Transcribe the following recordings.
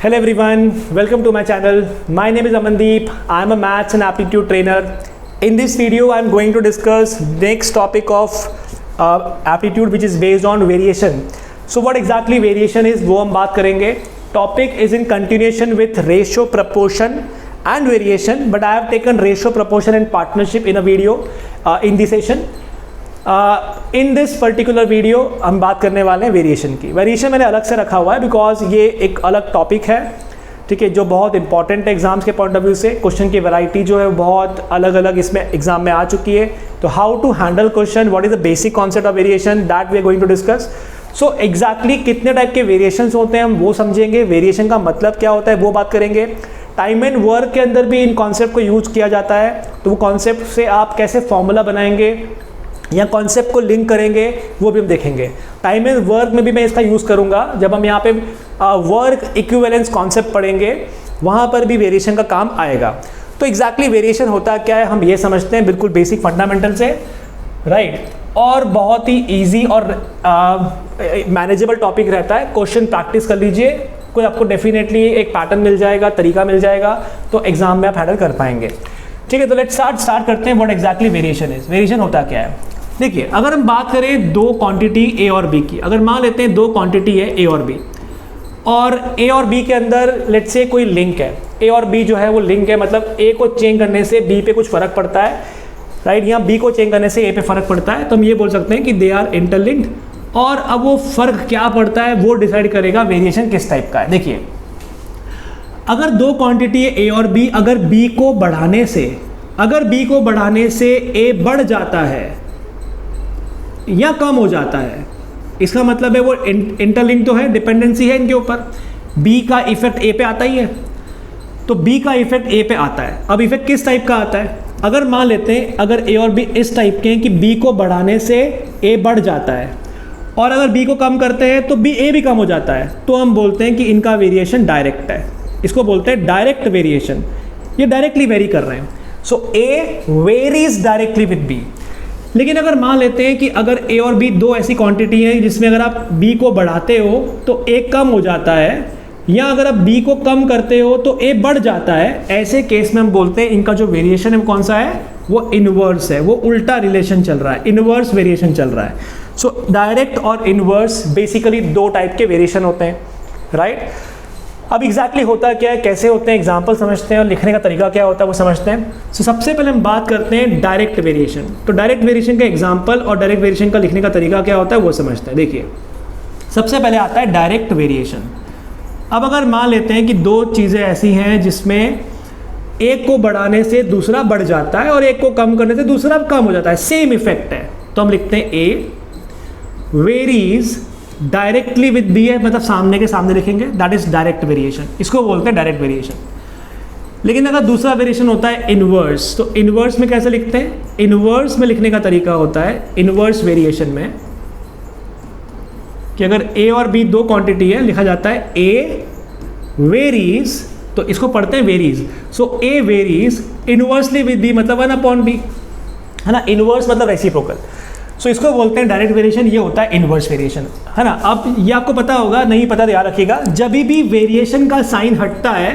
Hello everyone, welcome to my channel. My name is Amandeep. I am a maths and aptitude trainer. In this video, I am going to discuss next topic of aptitude, which is based on variation. So what exactly variation is, वो हम बात करेंगे. Topic is in continuation with ratio, proportion and variation, but I have taken ratio, proportion and partnership in a video in this session. In this particular video हम बात करने वाले हैं variation की. वेरिएशन मैंने अलग से रखा हुआ है बिकॉज ये एक अलग टॉपिक है, ठीक है, जो बहुत इंपॉर्टेंट है एग्जाम्स के पॉइंट ऑफ व्यू से. क्वेश्चन की वैरायटी जो है बहुत अलग अलग इसमें एग्जाम में आ चुकी है. तो how to handle question, what is the basic concept of variation, that we are going to discuss. So exactly कितने टाइप के वेरिएशंस होते हैं हम वो समझेंगे. वेरिएशन का मतलब क्या होता है वो बात करेंगे. टाइम एंड वर्क के अंदर भी इन कॉन्सेप्ट को यूज किया जाता है, तो वो कॉन्सेप्ट से आप कैसे फॉर्मूला बनाएंगे या कॉन्सेप्ट को लिंक करेंगे वो भी हम देखेंगे. टाइम एंड वर्क में भी मैं इसका यूज़ करूँगा. जब हम यहाँ पे वर्क इक्विवेलेंस कॉन्सेप्ट पढ़ेंगे वहाँ पर भी वेरिएशन का काम आएगा. तो एग्जैक्टली वेरिएशन होता क्या है हम ये समझते हैं बिल्कुल बेसिक फंडामेंटल से, राइट. और बहुत ही ईजी और मैनेजेबल टॉपिक रहता है. क्वेश्चन प्रैक्टिस कर लीजिए, कोई आपको डेफिनेटली एक पैटर्न मिल जाएगा, तरीका मिल जाएगा, तो एग्जाम में आप हैंडल कर पाएंगे. ठीक है, तो लेट्स स्टार्ट करते हैं. What exactly variation is. Variation होता क्या है. देखिए, अगर हम बात करें दो क्वांटिटी ए और बी की, अगर मान लेते हैं दो क्वांटिटी है ए और बी, और ए और बी के अंदर लेट्स से कोई लिंक है. ए और बी जो है वो लिंक है, मतलब ए को चेंज करने से बी पे कुछ फर्क पड़ता है, राइट. यहाँ बी को चेंज करने से ए पे फर्क पड़ता है, तो हम ये बोल सकते हैं कि दे आर इंटरलिंक्ड. और अब वो फर्क क्या पड़ता है वो डिसाइड करेगा वेरिएशन किस टाइप का है. देखिए, अगर दो क्वांटिटी है ए और बी, अगर बी को बढ़ाने से ए बढ़ जाता है या कम हो जाता है, इसका मतलब है वो इंटरलिंक तो है, डिपेंडेंसी है इनके ऊपर. बी का इफेक्ट ए पे आता ही है, तो बी का इफेक्ट ए पे आता है. अब इफेक्ट किस टाइप का आता है. अगर मान लेते हैं अगर ए और बी इस टाइप के हैं कि बी को बढ़ाने से ए बढ़ जाता है, और अगर बी को कम करते हैं तो बी ए भी कम हो जाता है, तो हम बोलते हैं कि इनका वेरिएशन डायरेक्ट है. इसको बोलते हैं डायरेक्ट वेरिएशन. ये डायरेक्टली वेरी कर रहे हैं. सो A varies directly with B. लेकिन अगर मान लेते हैं कि अगर ए और बी दो ऐसी क्वांटिटी हैं जिसमें अगर आप बी को बढ़ाते हो तो ए कम हो जाता है, या अगर आप बी को कम करते हो तो ए बढ़ जाता है, ऐसे केस में हम बोलते हैं इनका जो वेरिएशन है वो कौन सा है, वो इनवर्स है. वो उल्टा रिलेशन चल रहा है, इनवर्स वेरिएशन चल रहा है. सो डायरेक्ट और इनवर्स बेसिकली दो टाइप के वेरिएशन होते हैं, राइट. अब एग्जैक्टली होता क्या है, कैसे होते हैं, एग्जाम्पल समझते हैं और लिखने का तरीका क्या होता है वो समझते हैं. सो सबसे पहले हम बात करते हैं डायरेक्ट वेरिएशन. तो डायरेक्ट वेरिएशन का एग्जाम्पल और डायरेक्ट वेरिएशन का लिखने का तरीका क्या होता है वो समझते हैं. देखिए, सबसे पहले आता है डायरेक्ट वेरिएशन. अब अगर मान लेते हैं कि दो चीज़ें ऐसी हैं जिसमें एक को बढ़ाने से दूसरा बढ़ जाता है और एक को कम करने से दूसरा कम हो जाता है, सेम इफेक्ट है, तो हम लिखते हैं ए वेरीज डायरेक्टली विद बी है, मतलब सामने के सामने लिखेंगे, दैट इज डायरेक्ट वेरिएशन. इसको बोलते हैं डायरेक्ट वेरिएशन. लेकिन अगर दूसरा वेरिएशन होता है इनवर्स, तो इनवर्स में कैसे लिखते हैं. इनवर्स में लिखने का तरीका होता है इनवर्स वेरिएशन में कि अगर ए और बी दो क्वांटिटी है, लिखा जाता है ए वेरीज, तो इसको पढ़ते हैं varies. So A varies inversely with B, मतलब 1/b है ना. इनवर्स मतलब रेसिप्रोकल. सो इसको बोलते हैं डायरेक्ट वेरिएशन. ये होता है इनवर्स वेरिएशन, है ना. अब ये आपको पता होगा, नहीं पता तो याद रखिएगा, जब भी वेरिएशन का साइन हटता है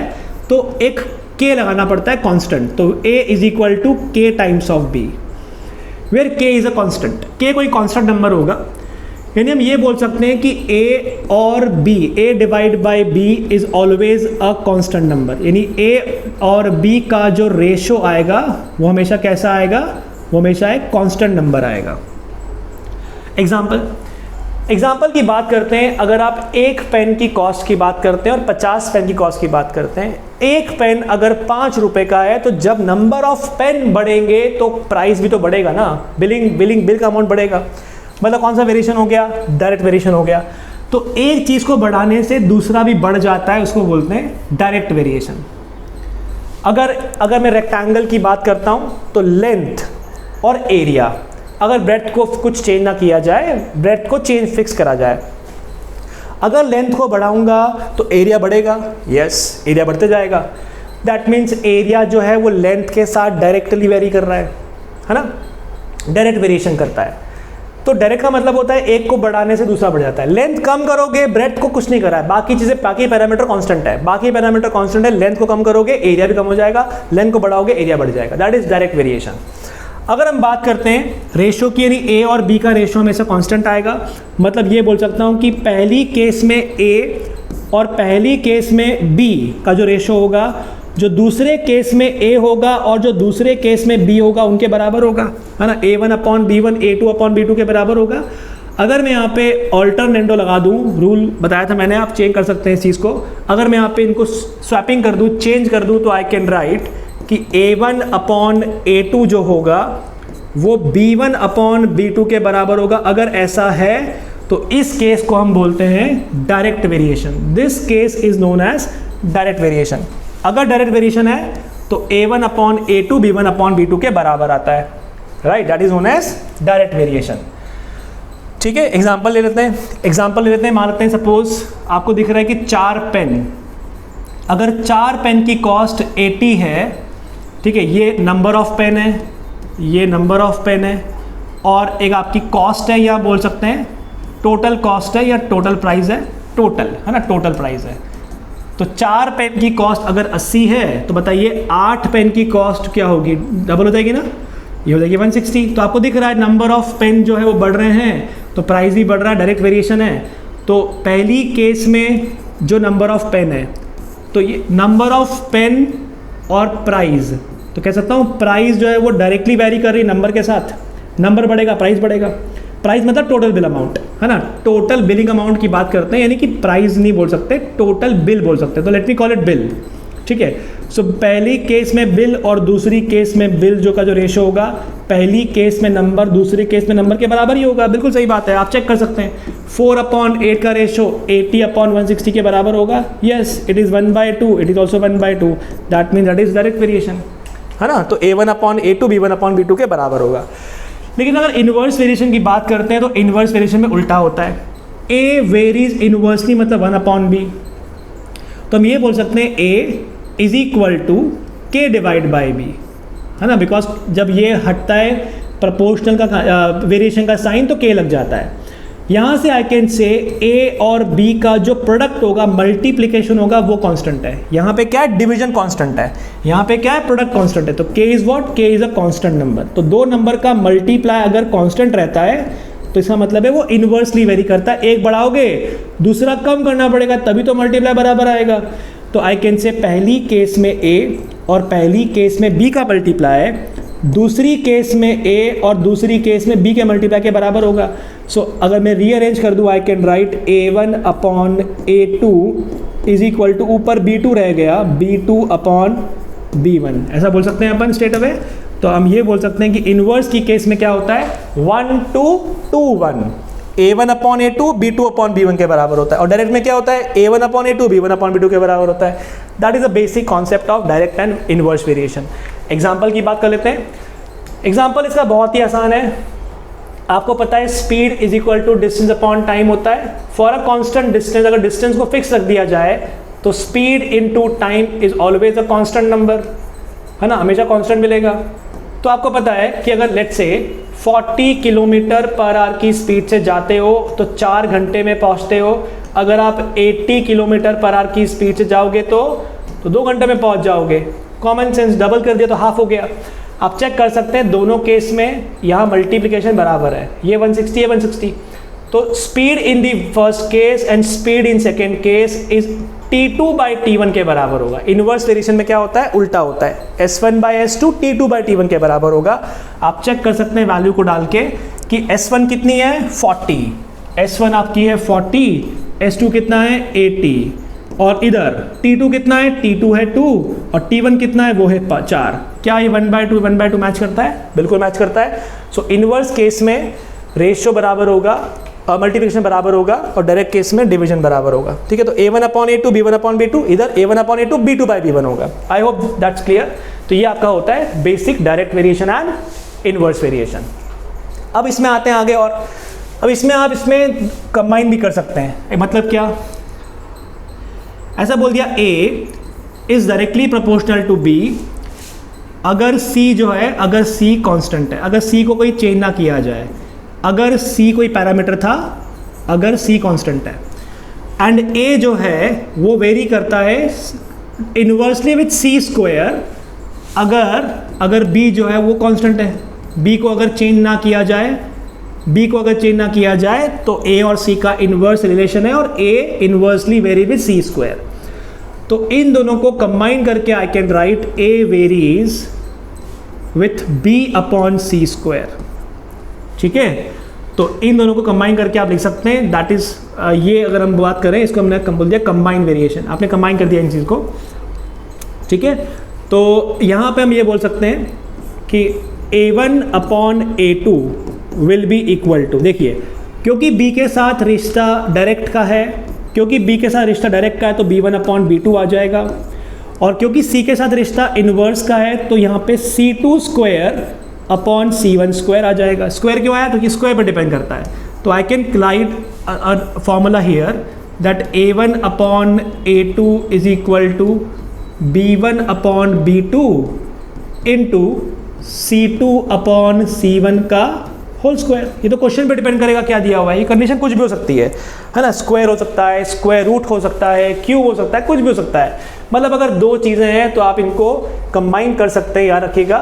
तो एक के लगाना पड़ता है कांस्टेंट. तो a is equal to K times of b, where k is a constant. k कोई कांस्टेंट नंबर होगा, यानी हम ये बोल सकते हैं कि a और b, a divide by b is always a constant number. यानी a और b का जो रेशो आएगा वो हमेशा कैसा आएगा, वो हमेशा एक कांस्टेंट नंबर आएगा. एग्जाम्पल की बात करते हैं. अगर आप एक पेन की कॉस्ट की बात करते हैं और 50 पेन की कॉस्ट की बात करते हैं, एक पेन अगर 5 रुपए का है तो जब नंबर ऑफ पेन बढ़ेंगे तो प्राइस भी तो बढ़ेगा ना, बिल का अमाउंट बढ़ेगा. मतलब कौन सा वेरिएशन हो गया, डायरेक्ट वेरिएशन हो गया. तो एक चीज़ को बढ़ाने से दूसरा भी बढ़ जाता है, उसको बोलते हैं डायरेक्ट वेरिएशन. अगर मैं रेक्टेंगल की बात करता हूँ तो लेंथ और एरिया, अगर ब्रेथ को कुछ चेंज ना किया जाए, ब्रेथ को चेंज फिक्स करा जाए, अगर लेंथ को बढ़ाऊंगा तो एरिया बढ़ेगा. यस, एरिया बढ़ते जाएगा. दैट मीन्स एरिया जो है वो लेंथ के साथ डायरेक्टली वेरी कर रहा है ना, डायरेक्ट वेरिएशन करता है. तो डायरेक्ट का मतलब होता है एक को बढ़ाने से दूसरा बढ़ जाता है। लेंथ कम करोगे, ब्रेथ को कुछ नहीं करा है, बाकी चीजें, बाकी पैरामीटर कांस्टेंट है, बाकी पैरामीटर कांस्टेंट है। लेंथ को कम करोगे एरिया भी कम हो जाएगा, लेंथ को बढ़ाओगे एरिया बढ़ जाएगा। That is direct variation. अगर हम बात करते हैं रेशियो की, यानी ए और बी का रेशियो हमेशा कांस्टेंट आएगा, मतलब ये बोल सकता हूँ कि पहली केस में ए और पहली केस में बी का जो रेशियो होगा, जो दूसरे केस में ए होगा और जो दूसरे केस में बी होगा उनके बराबर होगा, है ना। A1/B1 A2/B2 के बराबर होगा। अगर मैं यहाँ पे ऑल्टरनेंडो लगा दूँ, रूल बताया था मैंने, आप चेंज कर सकते हैं इस चीज़ को। अगर मैं यहाँ पे इनको स्वैपिंग कर दूँ, चेंज कर दूँ, तो आई कैन राइट कि A1/A2 जो होगा वो B1/B2 के बराबर होगा। अगर ऐसा है तो इस केस को हम बोलते हैं direct variation. This case is known as direct variation. अगर डायरेक्ट वेरिएशन है तो A1/A2 B1/B2 के बराबर आता है, right. That is known as direct variation. ठीक है, एग्जांपल ले लेते हैं। मान लेते हैं सपोज आपको दिख रहा है कि 4 पेन, अगर 4 पेन की कॉस्ट 80 है, ठीक है, ये नंबर ऑफ पेन है, ये नंबर ऑफ पेन है, और एक आपकी कॉस्ट है, या बोल सकते हैं टोटल कॉस्ट है या टोटल प्राइस है, टोटल, है ना, टोटल प्राइस है। तो 4 पेन की कॉस्ट अगर 80 है तो बताइए 8 पेन की कॉस्ट क्या होगी, डबल हो जाएगी ना, ये हो जाएगी 160। तो आपको दिख रहा है नंबर ऑफ पेन जो है वो बढ़ रहे हैं, तो प्राइस भी बढ़ रहा है, डायरेक्ट वेरिएशन है। तो पहली केस में जो नंबर ऑफ पेन है, तो ये नंबर ऑफ पेन और प्राइस, तो कह सकता हूँ प्राइस जो है वो डायरेक्टली वैरी कर रही है नंबर के साथ, नंबर बढ़ेगा प्राइस बढ़ेगा। प्राइस मतलब टोटल बिल अमाउंट, है ना, टोटल बिलिंग अमाउंट की बात करते हैं, यानी कि प्राइस नहीं बोल सकते, टोटल बिल बोल सकते हैं। तो let me call it bill, ठीक है। सो पहली केस में बिल और दूसरी केस में बिल जो का जो रेशियो होगा, पहली केस में नंबर दूसरी केस में नंबर के बराबर ही होगा। बिल्कुल सही बात है, आप चेक कर सकते हैं। 4/8 का रेशियो 80/160 के बराबर होगा। Yes, it is 1/2, it is also 1/2। That mean that is direct variation, है ना। तो A1/A2 B1/B2 के बराबर होगा। लेकिन अगर इन्वर्स वेरिएशन की बात करते हैं तो इन्वर्स वेरिएशन में उल्टा होता है। A वेरीज इन्वर्सली, मतलब 1/B। तो हम ये बोल सकते हैं A is equal to K divide by B, है ना, बिकॉज जब ये हटता है प्रपोर्शनल का वेरिएशन का साइन तो K लग जाता है। यहाँ से आई कैन से A और B का जो प्रोडक्ट होगा, मल्टीप्लिकेशन होगा, वो कांस्टेंट है। यहाँ पे क्या है, डिवीजन कांस्टेंट है, यहाँ पे क्या है, प्रोडक्ट कांस्टेंट है। तो K is what, K is a constant number. तो दो नंबर का मल्टीप्लाई अगर कांस्टेंट रहता है तो इसका मतलब है वो इन्वर्सली वेरी करता है। एक बढ़ाओगे दूसरा कम करना पड़ेगा, तभी तो मल्टीप्लाई बराबर आएगा। तो आई कैन से पहली केस में A और पहली केस में B का मल्टीप्लाई दूसरी केस में A और दूसरी केस में B के मल्टीप्लाई के बराबर होगा। सो अगर मैं रीअरेंज कर दूँ, I can write A1/A2 is equal to, ऊपर B2 रह गया, B2/B1, ऐसा बोल सकते हैं अपन स्ट्रेट अवे। तो हम ये बोल सकते हैं कि इनवर्स की केस में क्या होता है, 1:2:1, A1/A2 B2/B1 के बराबर होता है। और डायरेक्ट में क्या होता है, A1/A2 B1/B2 के बराबर होता है। That is a basic concept of direct and inverse variation. Example की बात कर लेते हैं। एग्जाम्पल इसका बहुत ही आसान है। आपको पता है speed is equal to distance upon time होता है। फॉर अ कांस्टेंट डिस्टेंस, अगर डिस्टेंस को फिक्स रख दिया जाए तो speed into time is always a constant number, है ना, हमेशा कांस्टेंट मिलेगा। तो आपको पता है कि अगर let's say 40 kilometre per hour की स्पीड से जाते हो तो 4 घंटे में पहुंचते हो। अगर आप 80 किलोमीटर पर आवर की स्पीड से जाओगे तो 2 घंटे में पहुंच जाओगे। कॉमन सेंस, डबल कर दिया तो हाफ हो गया। आप चेक कर सकते हैं दोनों केस में यहाँ मल्टीप्लिकेशन बराबर है, ये 160 है 160। तो speed in the first case and speed in second case is T2/T1 के बराबर होगा। इनवर्स वेरिएशन में क्या होता है, उल्टा होता है, S1/S2 T2/T1 के बराबर होगा। आप चेक कर सकते हैं वैल्यू को डाल के कि S1 कितनी है, 40, S1 आपकी है 40, S2 कितना है 80, और इधर T2 कितना है, T2 है 2 और T1 कितना है, वो है 4। क्या ये 1/2 मैच करता है, बिल्कुल मैच करता है। सो इनवर्स केस में रेशियो बराबर होगा, मल्टीप्लिकेशन बराबर होगा, और डायरेक्ट केस में डिवीजन बराबर होगा। ठीक है, तो A1/A2 B1/B2, इधर A1/A2 B2/B1 होगा। I hope that's clear. तो ये आपका होता है basic direct variation and inverse variation. अब इसमें आते हैं आगे, और अब इसमें आप इसमें कंबाइन भी कर सकते हैं। मतलब क्या, ऐसा बोल दिया A is directly proportional to B अगर C जो है, अगर C कांस्टेंट है, अगर C को कोई चेंज ना किया जाए, अगर c कोई पैरामीटर था, अगर c कांस्टेंट है, एंड a जो है वो वेरी करता है इनवर्सली विथ c स्क्वायर, अगर b जो है वो कांस्टेंट है, b को अगर चेंज ना किया जाए तो a और c का इनवर्स रिलेशन है और a inversely very with c square. तो इन दोनों को कंबाइन करके आई can right a varies with b upon c square. ठीक है, तो इन दोनों को कंबाइन करके आप लिख सकते हैं, दैट इज ये अगर हम बात करें, इसको हमने बोल दिया कंबाइन वेरिएशन, आपने कंबाइन कर दिया इन चीज़ को। ठीक है, तो यहाँ पे हम ये बोल सकते हैं कि a1 upon a2 will be equal to, देखिए क्योंकि b के साथ रिश्ता डायरेक्ट का है, तो b1 अपॉन b2 आ जाएगा, और क्योंकि c के साथ रिश्ता इनवर्स का है तो यहाँ पे c2 square upon c1 square आ जाएगा। स्क्वायर क्यों आया? क्योंकि स्क्वायर पर डिपेंड करता है। तो I can write a formula here that a1 upon a2 is equal to b1 upon b2 into c2 upon c1 का होल स्क्वायर। ये तो क्वेश्चन पे डिपेंड करेगा क्या दिया हुआ है, ये कंडीशन कुछ भी हो सकती है ना, स्क्वायर हो सकता है, स्क्वायर रूट हो सकता है, क्यूब हो सकता है, कुछ भी हो सकता है। मतलब अगर दो चीज़ें हैं तो आप इनको कंबाइन कर सकते हैं, याद रखिएगा।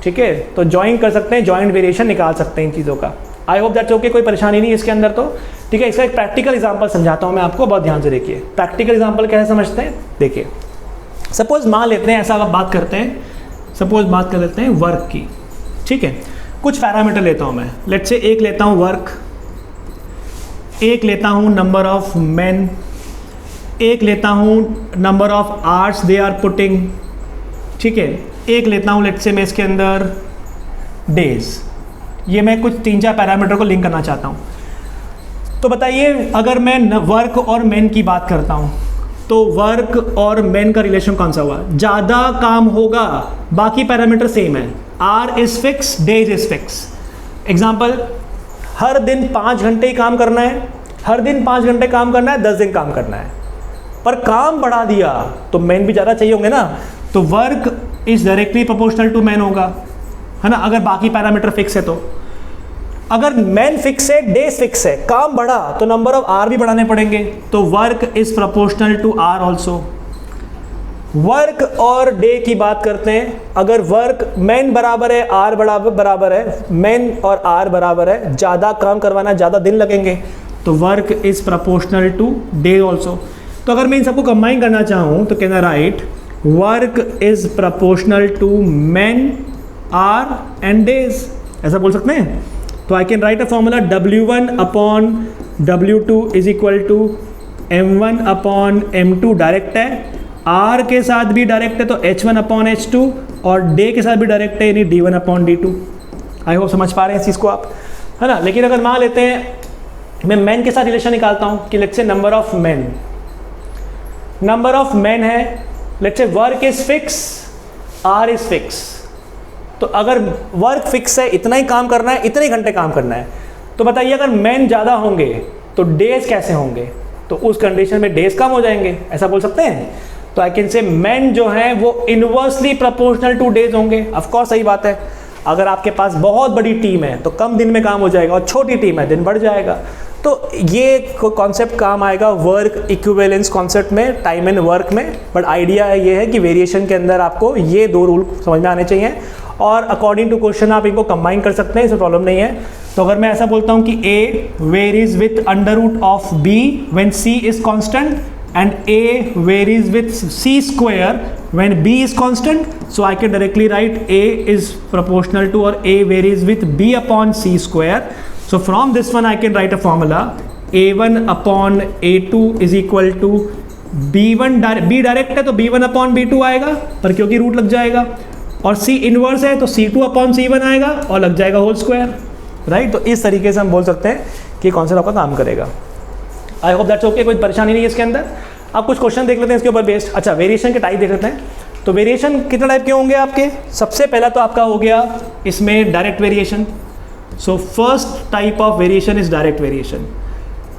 ठीक है, तो ज्वाइन कर सकते हैं, जॉइंट वेरिएशन निकाल सकते हैं इन चीज़ों का। आई होप दैट्स ओके, कोई परेशानी नहीं इसके अंदर। तो ठीक है, इसका एक प्रैक्टिकल एग्जांपल समझाता हूँ मैं आपको, बहुत ध्यान से देखिए। प्रैक्टिकल एग्जांपल कैसे समझते हैं, देखिए सपोज मान लेते हैं, ऐसा आप बात करते हैं, सपोज बात कर लेते हैं वर्क की। ठीक है, कुछ पैरामीटर लेता हूँ मैं, लेट्स से एक लेता हूँ वर्क, एक लेता हूँ नंबर ऑफ मेन, एक लेता हूँ number of hours they are putting. ठीक है, एक लेता हूँ लेट्स से मैं इसके अंदर डेज। ये मैं कुछ 3-4 पैरामीटर को लिंक करना चाहता हूँ। तो बताइए अगर मैं वर्क और मेन की बात करता हूँ तो वर्क और मेन का रिलेशन कौन सा हुआ? ज़्यादा काम होगा, बाकी पैरामीटर सेम है, R is fix, days is fix. Example, हर दिन 5 घंटे ही काम करना है, हर दिन 5 घंटे काम करना है, 10 दिन काम करना है, पर काम बढ़ा दिया तो मेन भी ज़्यादा चाहिए होंगे ना, तो work is directly proportional to men होगा, है ना, अगर बाकी पैरामीटर फिक्स है तो। अगर मेन फिक्स है, डेज फिक्स है, काम बढ़ा तो नंबर ऑफ आर भी बढ़ाने पड़ेंगे, तो work is proportional to R also. वर्क और डे की बात करते हैं, अगर वर्क मेन बराबर है, आर बराबर है, मेन और आर बराबर है, ज़्यादा काम करवाना, ज़्यादा दिन लगेंगे, तो work is proportional to day also. तो अगर मैं इन सबको कंबाइन करना चाहूँ तो can I write work is proportional to men, R and days, ऐसा बोल सकते हैं। तो I can write a formula W1 upon W2 is equal to M1 upon M2, direct है, R के साथ भी डायरेक्ट है तो H1 अपॉन H2, और डे के साथ भी डायरेक्ट है यानी D1 upon D2। I hope समझ पा रहे हैं इस चीज़ को आप, है ना। लेकिन अगर मान लेते हैं मैं मेन के साथ रिलेशन निकालता हूँ कि let's say number of men है, let's say work is fix, R is fix. तो अगर वर्क फिक्स है, इतना ही काम करना है, इतने घंटे काम करना है, तो बताइए अगर मेन ज़्यादा होंगे तो डेज कैसे होंगे? तो उस कंडीशन में डेज कम हो जाएंगे, ऐसा बोल सकते हैं। तो आई कैन से मेन जो है वो इनवर्सली प्रोपोर्शनल टू डेज होंगे। ऑफ कोर्स सही बात है, अगर आपके पास बहुत बड़ी टीम है तो कम दिन में काम हो जाएगा, और छोटी टीम है दिन बढ़ जाएगा। तो ये कॉन्सेप्ट काम आएगा वर्क इक्विवेलेंस कॉन्सेप्ट में, टाइम एंड वर्क में। बट आइडिया ये है कि वेरिएशन के अंदर आपको ये 2 रूल समझ में आने चाहिए, और अकॉर्डिंग टू क्वेश्चन आप इनको कंबाइन कर सकते हैं, इसमें प्रॉब्लम नहीं है। तो अगर मैं ऐसा बोलता हूँ कि A varies with under root of B when C is constant, and A varies with C square when B is constant, so I can directly write A is proportional to, और A varies with B upon C square. So from this one I can write a formula A1 upon A2 is equal to B1, B direct है तो B1 upon B2 आएगा, पर क्योंकि root लग जाएगा, और C inverse है तो C2 upon C1 आएगा और लग जाएगा होल स्क्वायर, राइट। तो इस तरीके से हम बोल सकते हैं कि कॉन्सेप्ट आपका काम करेगा। आई होप दैट्स ओके, कोई परेशानी नहीं है इसके अंदर। आप कुछ क्वेश्चन देख लेते हैं इसके ऊपर बेस्ड। अच्छा, वेरिएशन के टाइप देख लेते हैं। तो वेरिएशन कितने टाइप के होंगे आपके? सबसे पहला तो आपका हो गया इसमें direct variation. So first type of variation is direct variation.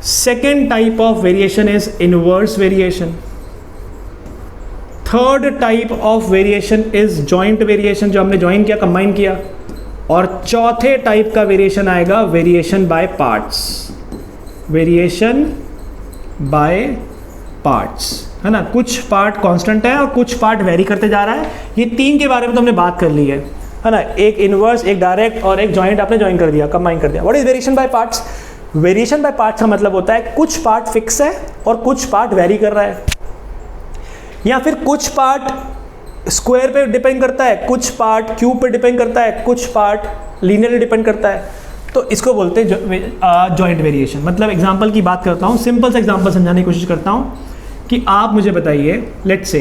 Second type of variation is inverse variation. Third type of variation is joint variation, जो हमने join किया, combine किया. और चौथे टाइप का वेरिएशन आएगा variation by parts, variation by parts, है ना। कुछ पार्ट कांस्टेंट है और कुछ पार्ट वेरी करते जा रहा है। ये तीन के बारे में तो हमने बात कर ली है ना। एक इनवर्स, एक डायरेक्ट और एक जॉइंट आपने ज्वाइन कर दिया, कंबाइन कर दिया। What is variation by parts? Variation by parts का मतलब होता है कुछ पार्ट फिक्स है और कुछ पार्ट वेरी कर रहा है, या फिर कुछ पार्ट स्क्वायर पे डिपेंड करता है, कुछ पार्ट क्यूब पे डिपेंड करता है, कुछ पार्ट लीनियरली डिपेंड करता है। तो इसको बोलते हैं जॉइंट वेरिएशन। मतलब एग्जांपल की बात करता हूँ, सिंपल सा एग्जांपल समझाने की कोशिश करता हूँ कि आप मुझे बताइए, लेट्स से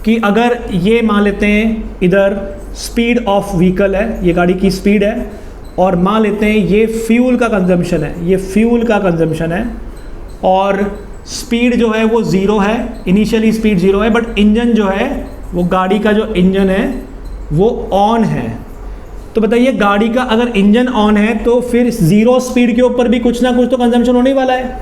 कि अगर ये मान लेते हैं इधर स्पीड ऑफ व्हीकल है, ये गाड़ी की स्पीड है, और मान लेते हैं ये फ्यूल का कंजम्पशन है, ये फ्यूल का कंजम्पशन है, और स्पीड जो है वो ज़ीरो है, इनिशियली स्पीड ज़ीरो है, बट इंजन जो है वो गाड़ी का जो इंजन है वो ऑन है। तो बताइए गाड़ी का अगर इंजन ऑन है तो फिर ज़ीरो स्पीड के ऊपर भी कुछ ना कुछ तो कंजम्पशन होने वाला है,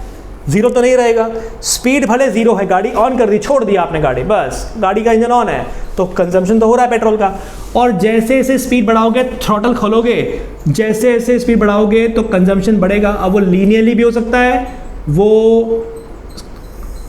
ज़ीरो तो नहीं रहेगा। स्पीड भले ज़ीरो है, गाड़ी ऑन कर दी, छोड़ दिया आपने गाड़ी, बस गाड़ी का इंजन ऑन है तो कंजम्पशन तो हो रहा है पेट्रोल का। और जैसे जैसे स्पीड बढ़ाओगे, थ्रॉटल खोलोगे, जैसे जैसे स्पीड बढ़ाओगे तो कंजम्पशन बढ़ेगा। अब वो लीनियरली भी हो सकता है, वो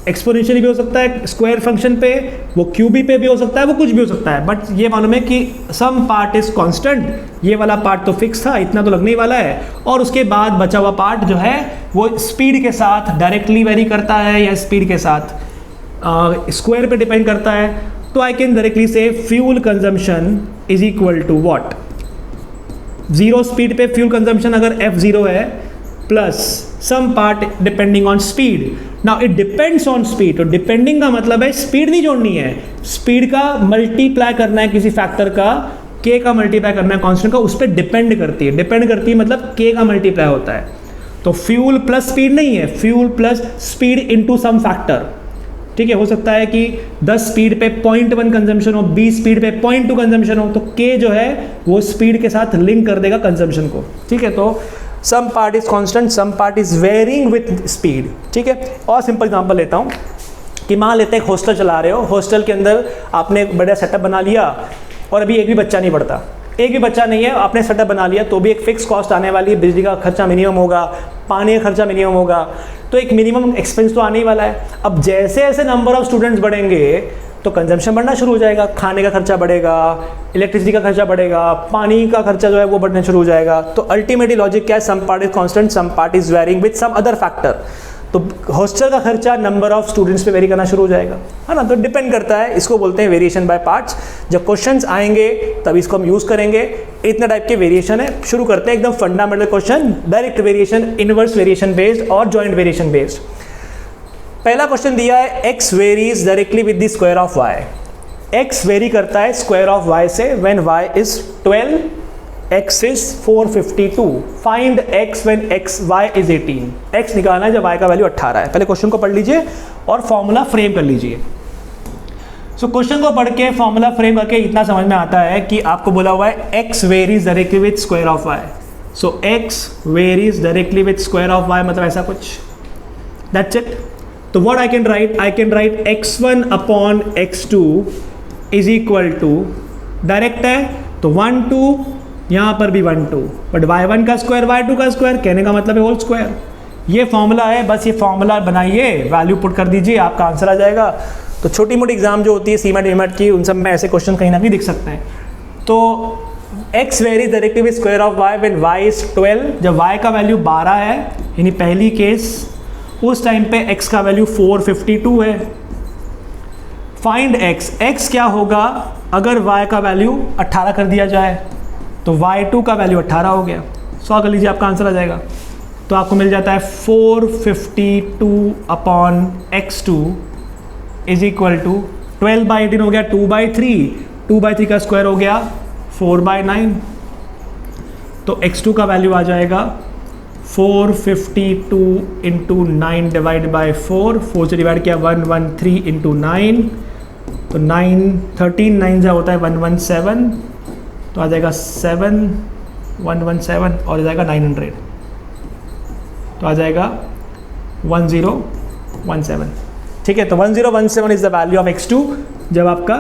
एक्सपोनेंशियली भी हो सकता है स्क्वायर फंक्शन पे, वो क्यूबी पे भी हो सकता है, वो कुछ भी हो सकता है। बट ये मालूम है कि सम पार्ट इज कांस्टेंट, ये वाला पार्ट तो फिक्स था, इतना तो लगने ही वाला है, और उसके बाद बचा हुआ पार्ट जो है वो स्पीड के साथ डायरेक्टली वेरी करता है या स्पीड के साथ स्क्वायर पे डिपेंड करता है। तो आई कैन डायरेक्टली से fuel consumption is equal to what, zero speed पे फ्यूल कंजम्पशन अगर F0 है plus some part depending on speed. Now it depends on speed, तो डिपेंडिंग का मतलब है स्पीड नहीं जोड़नी है, स्पीड का मल्टीप्लाई करना है किसी फैक्टर का, k का मल्टीप्लाई करना है कांस्टेंट का, उस पर डिपेंड करती है। डिपेंड करती है मतलब k का मल्टीप्लाई होता है। तो फ्यूल प्लस स्पीड नहीं है, fuel plus speed into some factor. ठीक है, हो सकता है कि 10 स्पीड पे 0.1 कंजम्पशन हो, 20 स्पीड पे 0.2 कंजम्पशन हो, तो k जो है वो स्पीड के साथ लिंक कर देगा कंजम्पशन को। ठीक है, तो some part is constant, some part is varying with speed. ठीक है, और सिंपल एग्जांपल लेता हूँ कि मान लेते हैं हॉस्टल चला रहे हो, हॉस्टल के अंदर आपने एक बड़ा सेटअप बना लिया और अभी एक भी बच्चा नहीं पढ़ता, एक भी बच्चा नहीं है, आपने सेटअप बना लिया, तो भी एक फिक्स कॉस्ट आने वाली है, बिजली का खर्चा मिनिमम होगा, पानी का खर्चा मिनिमम होगा, तो एक मिनिमम एक्सपेंस तो आने ही वाला है। अब जैसे जैसे नंबर ऑफ स्टूडेंट्स बढ़ेंगे तो कंजम्पशन बढ़ना शुरू हो जाएगा, खाने का खर्चा बढ़ेगा, इलेक्ट्रिसिटी का खर्चा बढ़ेगा, पानी का खर्चा जो है वो बढ़ना शुरू हो जाएगा। तो अल्टीमेटली लॉजिक क्या है, some part is constant, some part is varying with some other factor. तो हॉस्टल का खर्चा नंबर ऑफ स्टूडेंट्स पे वेरी करना शुरू हो जाएगा, है ना। तो डिपेंड करता है, इसको बोलते हैं वेरिएशन बाय पार्ट्स। जब क्वेश्चंस आएंगे तब इसको हम यूज़ करेंगे। इतने टाइप के वेरिएशन है। शुरू करते हैं एकदम fundamental question, direct variation, inverse variation based और जॉइंट वेरिएशन बेस्ड। पहला क्वेश्चन दिया है x varies directly with the square of y। x very करता है स्क्वायर ऑफ y से when y is 12, x is 452। Find x when y is 18। x निकालना है जब y का वैल्यू 18 है। पहले क्वेश्चन को पढ़ लीजिए और फॉर्मूला फ्रेम कर लीजिए। सो क्वेश्चन को पढ़ के फॉर्मूला फ्रेम करके इतना समझ में आता है कि आपको बोला हुआ है x varies directly with square of y। So x varies directly with square of y, मतलब ऐसा कुछ, दैट्स इट। तो what I can write, I can write x1 upon x2 is equal to, direct है तो 1 2, यहाँ पर भी 1 2, but y1 का स्क्वायर y2 का स्क्वायर, कहने का मतलब है होल स्क्वायर। ये फॉर्मूला है, बस ये फॉर्मूला बनाइए, वैल्यू पुट कर दीजिए, आपका आंसर आ जाएगा। तो छोटी मोटी एग्जाम जो होती है सीमेट वीमेट की, उन सब में ऐसे क्वेश्चन कहीं ना कहीं दिख सकते हैं। तो x varies directly with square of y when y is 12, जब y का वैल्यू 12 है, यानी पहली केस, उस टाइम पे x का वैल्यू 452 है। फाइंड x क्या होगा अगर y का वैल्यू 18 कर दिया जाए, तो y2 का वैल्यू 18 हो गया। सॉल्व कर लीजिए, आपका आंसर आ जाएगा। तो आपको मिल जाता है 452 upon x2 is equal to 12/18 हो गया 2/3, 2/3 का स्क्वायर हो गया 4/9। तो x2 का वैल्यू आ जाएगा 452 इंटू 9 डिवाइड बाई 4, 4 से डिवाइड किया 113 इंटू 9, तो 9 13 9 से होता है 117, तो आ जाएगा 117 और आ जाएगा 900, तो आ जाएगा 1017। ठीक है, तो 1017 is the value of x2 जब आपका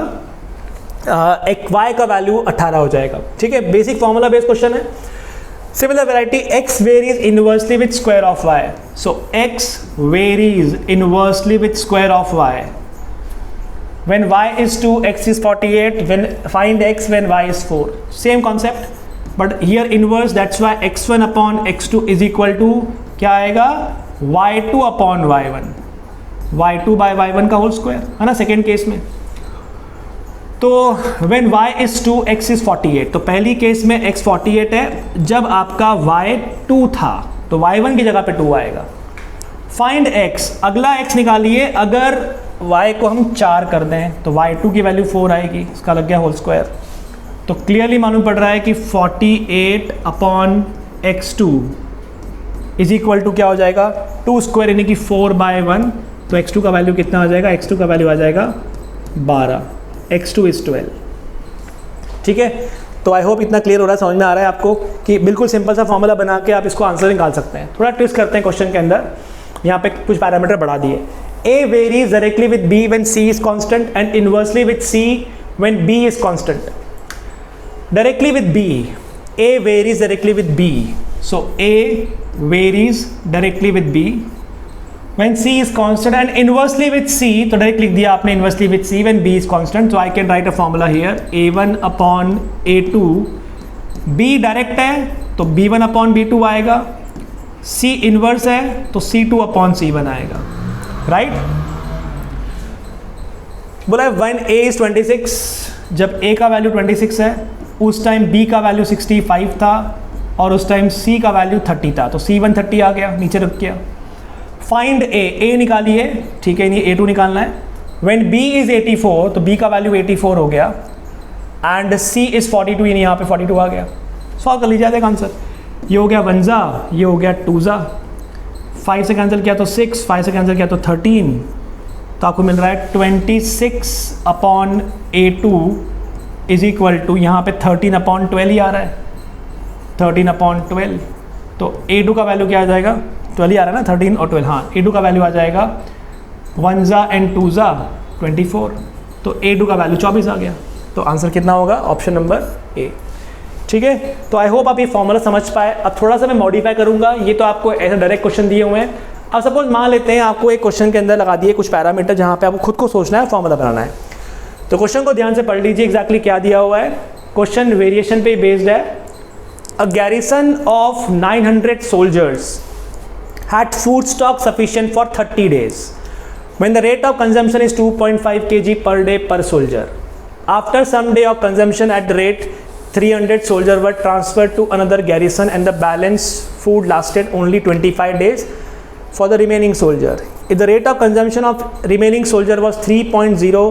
y का वैल्यू 18 हो जाएगा। ठीक है, बेसिक फॉर्मूला बेस्ड क्वेश्चन है। Similar variety, x varies inversely with square of y. So x varies inversely with square of y. When y is 2, x is 48. When find x when y is 4. Same concept, but here inverse. That's why x1 upon x2 is equal to क्या आएगा y2 upon y1. y2 by y1 का whole square है ना second case में। तो when y is 2 x is 48, तो पहली case में x 48 है, जब आपका y 2 था तो y1 की जगह पे 2 आएगा। फाइंड x, अगला x निकालिए, अगर y को हम 4 कर दें तो y2 की वैल्यू 4 आएगी, इसका लग गया होल स्क्वायर। तो क्लियरली मालूम पड़ रहा है कि 48 upon x2 is equal to क्या हो जाएगा 2 स्क्वायर यानी कि 4/1। तो x2 का वैल्यू कितना आ जाएगा, x2 का वैल्यू आ जाएगा 12, x2 is 12। ठीक है, तो आई होप इतना क्लियर हो रहा है, समझ में आ रहा है आपको कि बिल्कुल सिंपल सा फॉर्मूला बना के आप इसको आंसर निकाल सकते हैं। थोड़ा ट्विस्ट करते हैं क्वेश्चन के अंदर, यहाँ पे कुछ पैरामीटर बढ़ा दिए। a varies directly with b when c is constant and inversely with c when b is constant. Directly with b, a varies directly with b, so a varies directly with b when c is constant and inversely with c, तो direct लिख दिया आपने inversely with c when b is constant, so I can write a formula here a1 upon a2, b direct है तो b1 upon b2 आएगा, c inverse है तो c2 upon c1 आएगा, राइट। बोला when a is 26, जब a का value 26 है उस टाइम b का वैल्यू 65 था और उस टाइम c का वैल्यू 30 था, तो c1 30 आ गया, नीचे रख किया। फाइंड a निकालिए, ठीक है, नहीं a2 निकालना है। व्हेन b इज 84, तो b का वैल्यू 84 हो गया एंड c इज 42, यानी यहाँ पे 42 आ गया। सॉल्व कर लीजिए एक आंसर, ये हो गया 1 जा, ये हो गया 2 जा, 5 से कैंसिल किया तो 6, 5 से कैंसिल किया तो 13, तो आपको मिल रहा है 26 upon a2 is equal to यहाँ पे 13 अपॉन 12 ही आ रहा है, 13 अपॉन 12, तो a2 का वैल्यू क्या आ जाएगा, 12 ही आ रहा है ना, 13 और 12, हाँ, a2 का वैल्यू आ जाएगा 1 जा एंड 2 जा 24, तो a2 का वैल्यू 24 आ गया। तो आंसर कितना होगा, ऑप्शन नंबर ए। ठीक है, तो आई होप आप ये फॉर्मूला समझ पाए। अब थोड़ा सा मैं मॉडिफाई करूंगा, ये तो आपको ऐसे डायरेक्ट क्वेश्चन दिए हुए हैं। अब सपोज मान लेते हैं आपको एक क्वेश्चन के अंदर लगा दिए कुछ पैरामीटर जहाँ पे आपको खुद को सोचना है, फॉर्मूला बनाना है। तो क्वेश्चन को ध्यान से पढ़ लीजिए एग्जैक्टली क्या दिया हुआ है। क्वेश्चन वेरिएशन पे बेस्ड है। A garrison of 900 soldiers had food stock sufficient for 30 days when the rate of consumption is 2.5 kg per day per soldier. After some day of consumption at the rate 300 soldiers were transferred to another garrison and the balance food lasted only 25 days for the remaining soldier. If the rate of consumption of remaining soldier was 3.0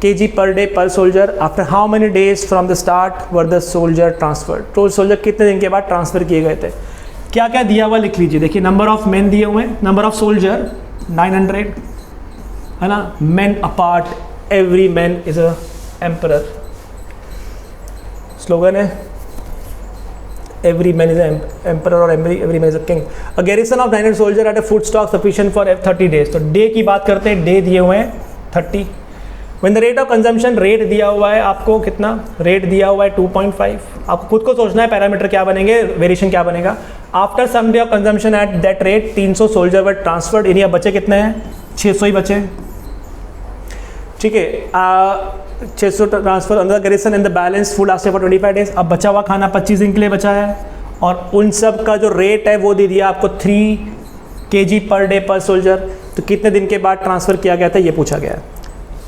kg per day per soldier, after how many days from the start were the soldier transferred? तो soldier कितने दिन के बाद transfer किए गए थे? क्या क्या दिया हुआ लिख लीजिए। देखिए नंबर ऑफ मेन दिए हुए हैं, नंबर ऑफ सोल्जर 900 है ना, main apart, every man is a emperor, slogan है एवरी मैन इज एम्परर और every man is a king. A garrison of 900 soldier at a food stock sufficient for 30 days. तो day की बात करते हैं, day दिए हुए हैं 30। When the rate of consumption, rate दिया हुआ है आपको कितना, रेट दिया हुआ है 2.5। आपको खुद को सोचना है पैरामीटर क्या बनेंगे, वेरिएशन क्या बनेगा। After some day of consumption at that rate 300 soldier were transferred, area बचे कितने हैं, 600 ही बचे। ठीक है, 600 ट्रांसफर अंदर garrison and the balance food lasted for 25 days. अब बचा हुआ खाना 25 दिन के लिए बचा है और उन सब का जो रेट है वो दे दिया आपको 3 kg पर डे पर सोल्जर। तो कितने दिन के बाद ट्रांसफ़र किया गया था ये पूछा गया है।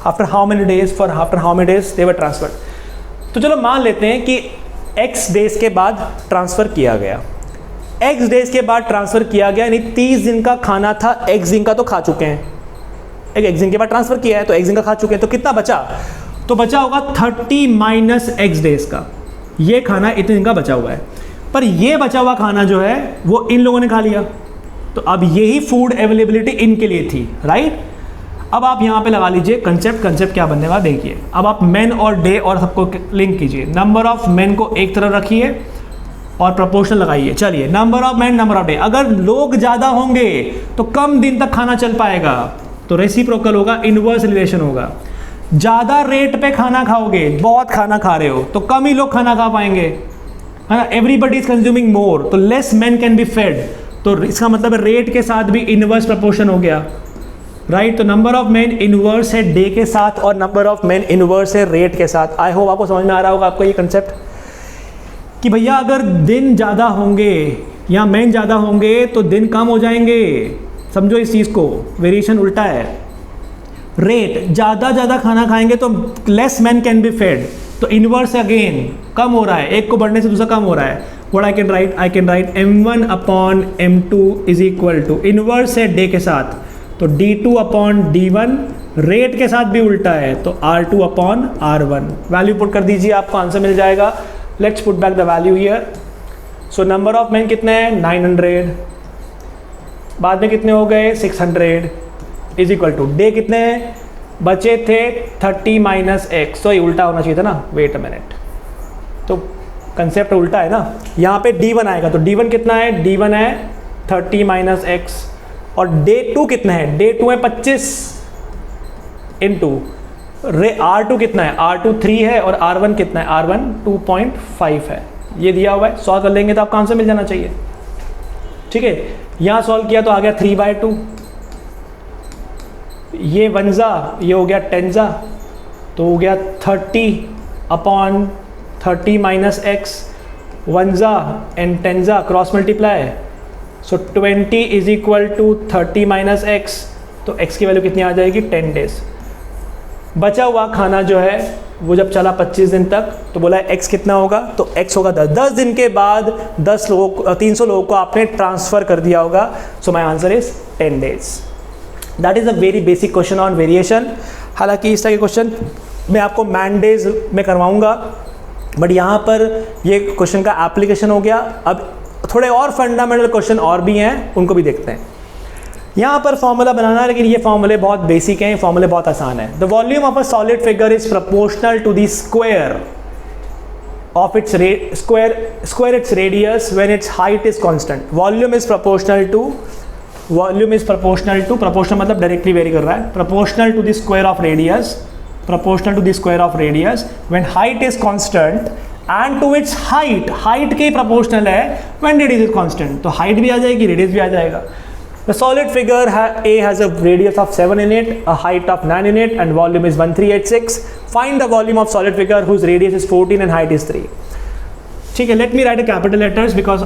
After how many days, for after how many days they were transferred. तो चलो मान लेते हैं कि x डेज के बाद ट्रांसफ़र किया गया, x डेज के बाद ट्रांसफ़र किया गया, यानी 30 दिन का खाना था, x दिन का तो खा चुके हैं, एक x दिन के बाद ट्रांसफ़र किया है तो x दिन का खा चुके हैं, तो कितना बचा, तो बचा होगा 30 माइनस x डेज का, ये खाना इतने दिन का बचा हुआ है। पर ये बचा हुआ खाना जो है वो इन लोगों ने खा लिया, तो अब यही फूड अवेलेबिलिटी इनके लिए थी, राइट। अब आप यहाँ पे लगा लीजिए कंसेप्ट क्या बनने वाला देखिए। अब आप मेन और डे और सबको लिंक कीजिए, नंबर ऑफ मेन को एक तरफ रखिए और प्रोपोर्शनल लगाइए। चलिए number of main number of day, अगर लोग ज़्यादा होंगे तो कम दिन तक खाना चल पाएगा, तो रेसिप्रोकल होगा, इनवर्स रिलेशन होगा। ज़्यादा रेट पे खाना खाओगे, बहुत खाना खा रहे हो तो कम ही लोग खाना खा पाएंगे, है ना। एवरीबडी इज कंज्यूमिंग मोर तो less man can be fed, तो इसका मतलब रेट के साथ भी इनवर्स प्रपोर्शन हो गया, राइट। तो नंबर ऑफ मेन इनवर्स है डे के साथ और नंबर ऑफ मेन इनवर्स है रेट के साथ। आई होप आपको समझ में आ रहा होगा आपको ये कंसेप्ट कि भैया अगर दिन ज़्यादा होंगे या मेन ज़्यादा होंगे तो दिन कम हो जाएंगे। समझो इस चीज़ को, वेरिएशन उल्टा है। रेट ज़्यादा खाना खाएंगे तो less man can be fed, तो इनवर्स अगेन कम हो रहा है, एक को बढ़ने से दूसरा कम हो रहा है। What I can write m1 upon m2 is equal to, inverse है डे के साथ तो d2 अपॉन d1, रेट के साथ भी उल्टा है तो r2 upon r1। Value put कर दीजिए, आपको आंसर मिल जाएगा। Let's put back the value here. So number of man कितने हैं 900, बाद में कितने हो गए 600 इज इक्वल टू डे कितने हैं बचे थे 30 माइनस एक्स, तो ये उल्टा होना चाहिए था ना। वेट अ मिनट, तो कंसेप्ट उल्टा है ना। यहाँ पे D1 आएगा तो D1 कितना है, D1 है 30 माइनस एक्स, और डे 2 कितना है, डे 2 है 25 इंटू R2 कितना है, R2 3 है और R1 कितना है, R1 2.5 है। ये दिया हुआ है, सॉल्व कर लेंगे तो आपका आंसर मिल जाना चाहिए। ठीक है, यहाँ सॉल्व किया तो आ गया 3/2, ये 1 जा, ये हो गया 10 जा, तो हो गया 30 अपॉन 30 माइनस एक्स, 1 जा एंड 10 जा cross multiply, so 20 is equal to 30 minus x, तो x की वैल्यू कितनी आ जाएगी 10 डेज। बचा हुआ खाना जो है वो जब चला 25 दिन तक तो बोला x कितना होगा, तो x होगा 10 दिन के बाद 10 लोगों को 300 लोगों को आपने ट्रांसफ़र कर दिया होगा। So my answer is 10 days. That is a very basic question on variation. हालांकि इस तरह के क्वेश्चन मैं आपको मैन डेज में करवाऊंगा, बट यहाँ पर ये क्वेश्चन का एप्लीकेशन हो गया। अब थोड़े और फंडामेंटल क्वेश्चन और भी हैं, उनको भी देखते हैं। यहाँ पर फॉर्मूला बनाना है, लेकिन ये फॉर्मूले बहुत बेसिक हैं, फॉर्मूले बहुत आसान है। The volume of a solid figure is proportional to the square of its square its radius when its height is constant. Volume is proportional to proportional मतलब डायरेक्टली वेरी कर रहा है, proportional to the square of radius, proportional to the square of radius when height is constant and to its height के proportional है when radius is constant. तो height भी आ जाएगी, रेडियस भी आ जाएगा। The solid figure A has a radius of 7 in it, a height of 9 in it, and volume is 1386. Find the volume of solid figure whose radius is 14 and height is 3. ठीक है, let me write a capital letters because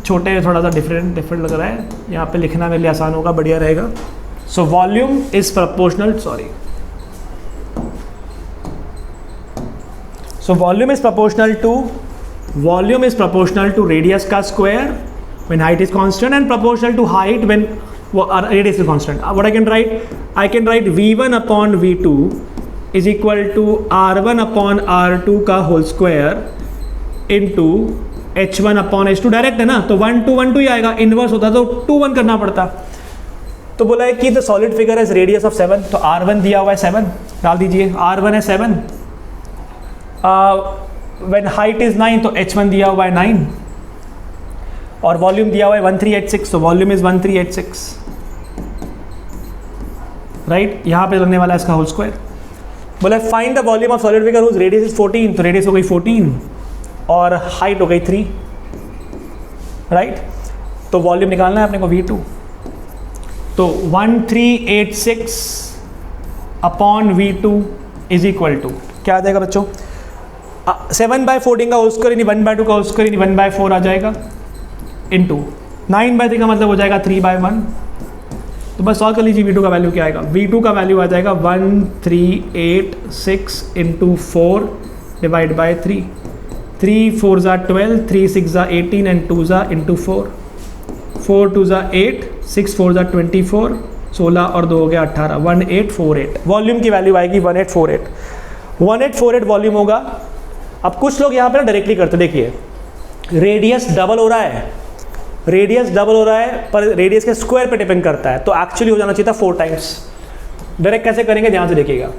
छोटे थोड़ा सा different लग रहा है, यहाँ पे लिखना मेरे लिए आसान होगा, बढ़िया रहेगा। So volume is proportional, So volume is proportional to radius का square when height is constant and proportional to height when radius is constant. What I can write V1 upon V2 is equal to R1 upon R2 का whole square into H1 upon H2। Direct है ना, तो 1 2 1 2 ही आएगा, inverse होता तो 2 1 करना पड़ता। तो बोला है कि the solid figure is radius of 7, तो R1 दिया हुआ है 7, डाल दीजिए, R1 है 7, when height is 9 तो H1 दिया हुआ है 9, और वॉल्यूम दिया हुआ है 1386, तो वॉल्यूम इज 1386, राइट। यहाँ पे लगने वाला है इसका होल स्क्वायर। बोले find the volume of solid figure whose radius is 14, तो रेडियस हो गई 14 और हाइट हो गई 3, राइट। तो वॉल्यूम निकालना है अपने को V2, तो 1386 upon V2 is equal to क्या आ जाएगा बच्चों, 7/14 का होल स्क्वायर यानी 1/2 का होल स्क्वायर यानी 1/4 आ जाएगा, इंटू 9/3 का मतलब हो जाएगा 3/1। तो बस सॉल्व कर लीजिए, V2 का वैल्यू क्या आएगा, V2 का वैल्यू आ जाएगा 1386 इंटू 4 डिवाइड बाई 3, 3 4 ज़ा 12, 3 6 ज़ा 18 एंड 2 ज़ा इंटू 4, 4 2 ज़ा 8, 6 4 ज़ा 24, 16 और 2 हो गया 18, 1848। वॉल्यूम की वैल्यू आएगी 1848 वॉल्यूम होगा। अब कुछ लोग यहाँ पे ना डायरेक्टली करते, देखिए रेडियस डबल हो रहा है, पर रेडियस के स्क्वायर पे डिपेंड करता है, तो एक्चुअली हो जाना चाहिए था 4 टाइम्स। डायरेक्ट कैसे करेंगे, ध्यान से देखिएगा।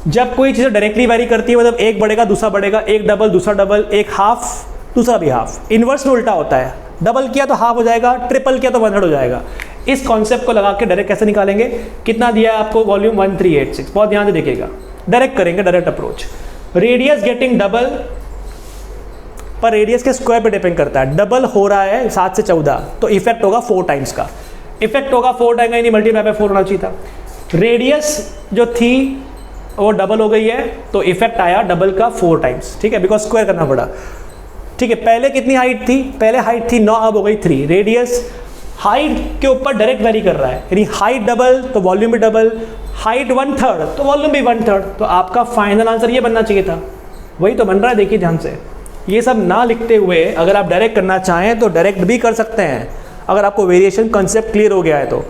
जब कोई चीज़ डायरेक्टली वेरी करती है, मतलब एक बढ़ेगा दूसरा बढ़ेगा, एक डबल दूसरा डबल, एक हाफ दूसरा भी हाफ, इन्वर्स में उल्टा होता है, डबल किया तो हाफ हो जाएगा, ट्रिपल किया तो 1/3 हो जाएगा। इस कॉन्सेप्ट को लगा के डायरेक्ट कैसे निकालेंगे, कितना दिया है आपको वॉल्यूम 1386, बहुत ध्यान से देखिएगा। डायरेक्ट करेंगे, direct approach. Radius getting double, पर रेडियस के स्क्वायर पे डिपेंड करता है। डबल हो रहा है 7 से 14, तो इफेक्ट होगा 4 टाइम्स का, इफेक्ट होगा 4 टाइम का, यानी मल्टीप्लाई बाय 4 होना चाहिए था। रेडियस जो थी वो डबल हो गई है, तो इफेक्ट आया डबल का 4 टाइम्स, ठीक है, बिकॉज स्क्वायर करना पड़ा, ठीक है। पहले कितनी हाइट थी, पहले हाइट थी 9, अब हो गई 3। रेडियस हाइट के ऊपर डायरेक्ट वेरी कर रहा है, यानी हाइट डबल तो वॉल्यूम भी डबल, हाइट 1/3 तो वॉल्यूम भी 1/3, तो आपका फाइनल आंसर ये बनना चाहिए था, वही तो बन रहा है। देखिए ध्यान से, ये सब ना लिखते हुए अगर आप डायरेक्ट करना चाहें तो डायरेक्ट भी कर सकते हैं, अगर आपको वेरिएशन कॉन्सेप्ट क्लियर हो गया है तो,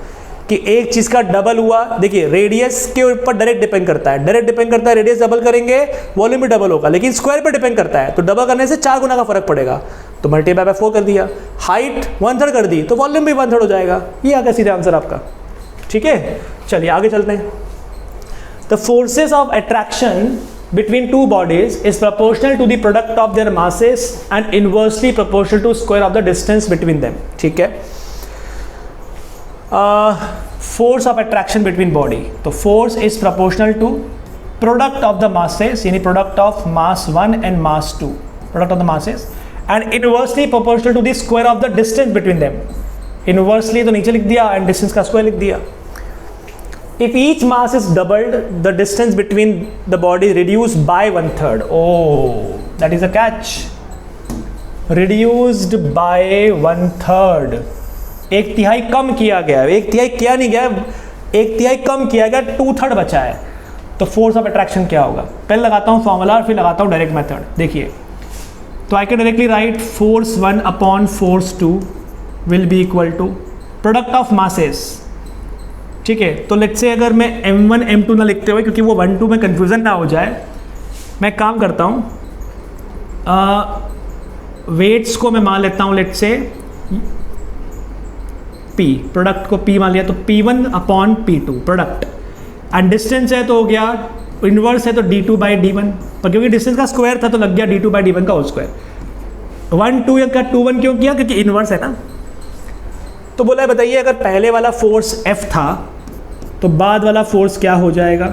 कि एक चीज़ का डबल हुआ। देखिए रेडियस के ऊपर डायरेक्ट डिपेंड करता है, डायरेक्ट डिपेंड करता है, रेडियस डबल करेंगे वॉल्यूम भी डबल होगा, लेकिन स्क्वायर पे डिपेंड करता है, तो डबल करने से 4 गुना का फर्क पड़ेगा, तो मल्टीप्लाई बाय 4 कर दिया। हाइट 1/3 कर दी तो वॉल्यूम भी 1/3 हो जाएगा। ये आ गया सीधा आंसर आपका, ठीक है। चलिए आगे चलते हैं। The forces of attraction between two bodies is proportional to the product of their masses and inversely proportional to square of the distance between them, ठीक है। force of attraction between body, तो force is proportional to product of the masses, यानी product of mass 1 and mass 2, product of the masses, and inversely proportional to the square of the distance between them। inversely तो नीचे लिख दिया and distance का square लिख दिया। If each mass is doubled, the distance between the body reduced by 1/3. Oh, that is a catch. Reduced by 1/3. 1/3 कम किया गया, 1/3 किया नहीं गया, 1/3 कम किया गया, 2/3 बचा है। तो फोर्स ऑफ अट्रैक्शन क्या होगा? पहले लगाता हूँ फॉर्मूला, फिर लगाता हूँ डायरेक्ट मेथड। देखिए, तो I can directly write force 1 upon force 2 will be equal to product of masses, ठीक है। तो लेट्स से अगर मैं m1 m2 ना लिखते हुए, क्योंकि वो 1 2 में कन्फ्यूज़न ना हो जाए, मैं काम करता हूँ, वेट्स को मैं मान लेता हूँ लेट्स से p, प्रोडक्ट को p मान लिया, तो p1 upon p2 product, and distance है तो हो गया, इनवर्स है तो d2 बाई d1, पर क्योंकि डिस्टेंस का स्क्वायर था तो लग गया d2 बाई d1 का होल स्क्वायर। 1 2 का 2 1 क्यों किया? क्योंकि इनवर्स है ना। तो बोला है बताइए, अगर पहले वाला फोर्स F था तो बाद वाला फोर्स क्या हो जाएगा?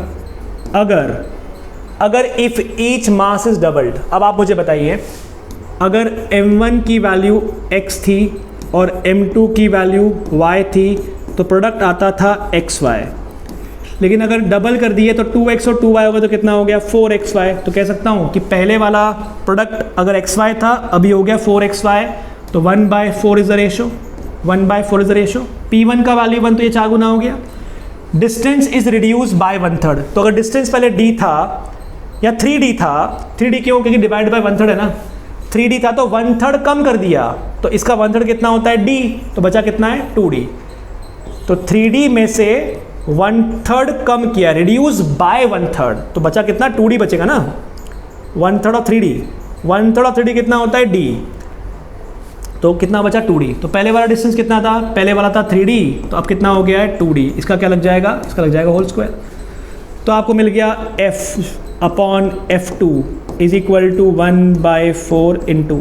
अगर if each mass is doubled. अब आप मुझे बताइए, अगर m1 की वैल्यू x थी और m2 की वैल्यू y थी तो प्रोडक्ट आता था xy, लेकिन अगर डबल कर दिए तो 2x और 2y होगा तो कितना हो गया? 4xy। तो कह सकता हूँ कि पहले वाला प्रोडक्ट अगर xy था, अभी हो गया 4xy, तो 1/4 is the ratio, 1/4 is the ratio. p1 का वैल्यू 1 तो ये 4 गुना हो गया। डिस्टेंस इज रिड्यूस बाय 1/3, तो अगर डिस्टेंस पहले d था या 3d था, 3d क्यों? क्योंकि डिवाइड बाय 1/3 है ना, 3d था तो 1/3 कम कर दिया, तो इसका 1/3 कितना होता है? d, तो बचा कितना है? 2d। तो 3d में से 1/3 कम किया, रिड्यूस बाय 1/3, तो बचा कितना? 2d बचेगा ना। 1/3 ऑफ 3d, 1/3 ऑफ 3d कितना होता है? d, तो कितना बचा? 2d। तो पहले वाला डिस्टेंस कितना था? पहले वाला था 3d, तो अब कितना हो गया है? 2d। इसका क्या लग जाएगा? इसका लग जाएगा होल स्क्वायर। तो आपको मिल गया f upon f2 is equal to 1/4 into,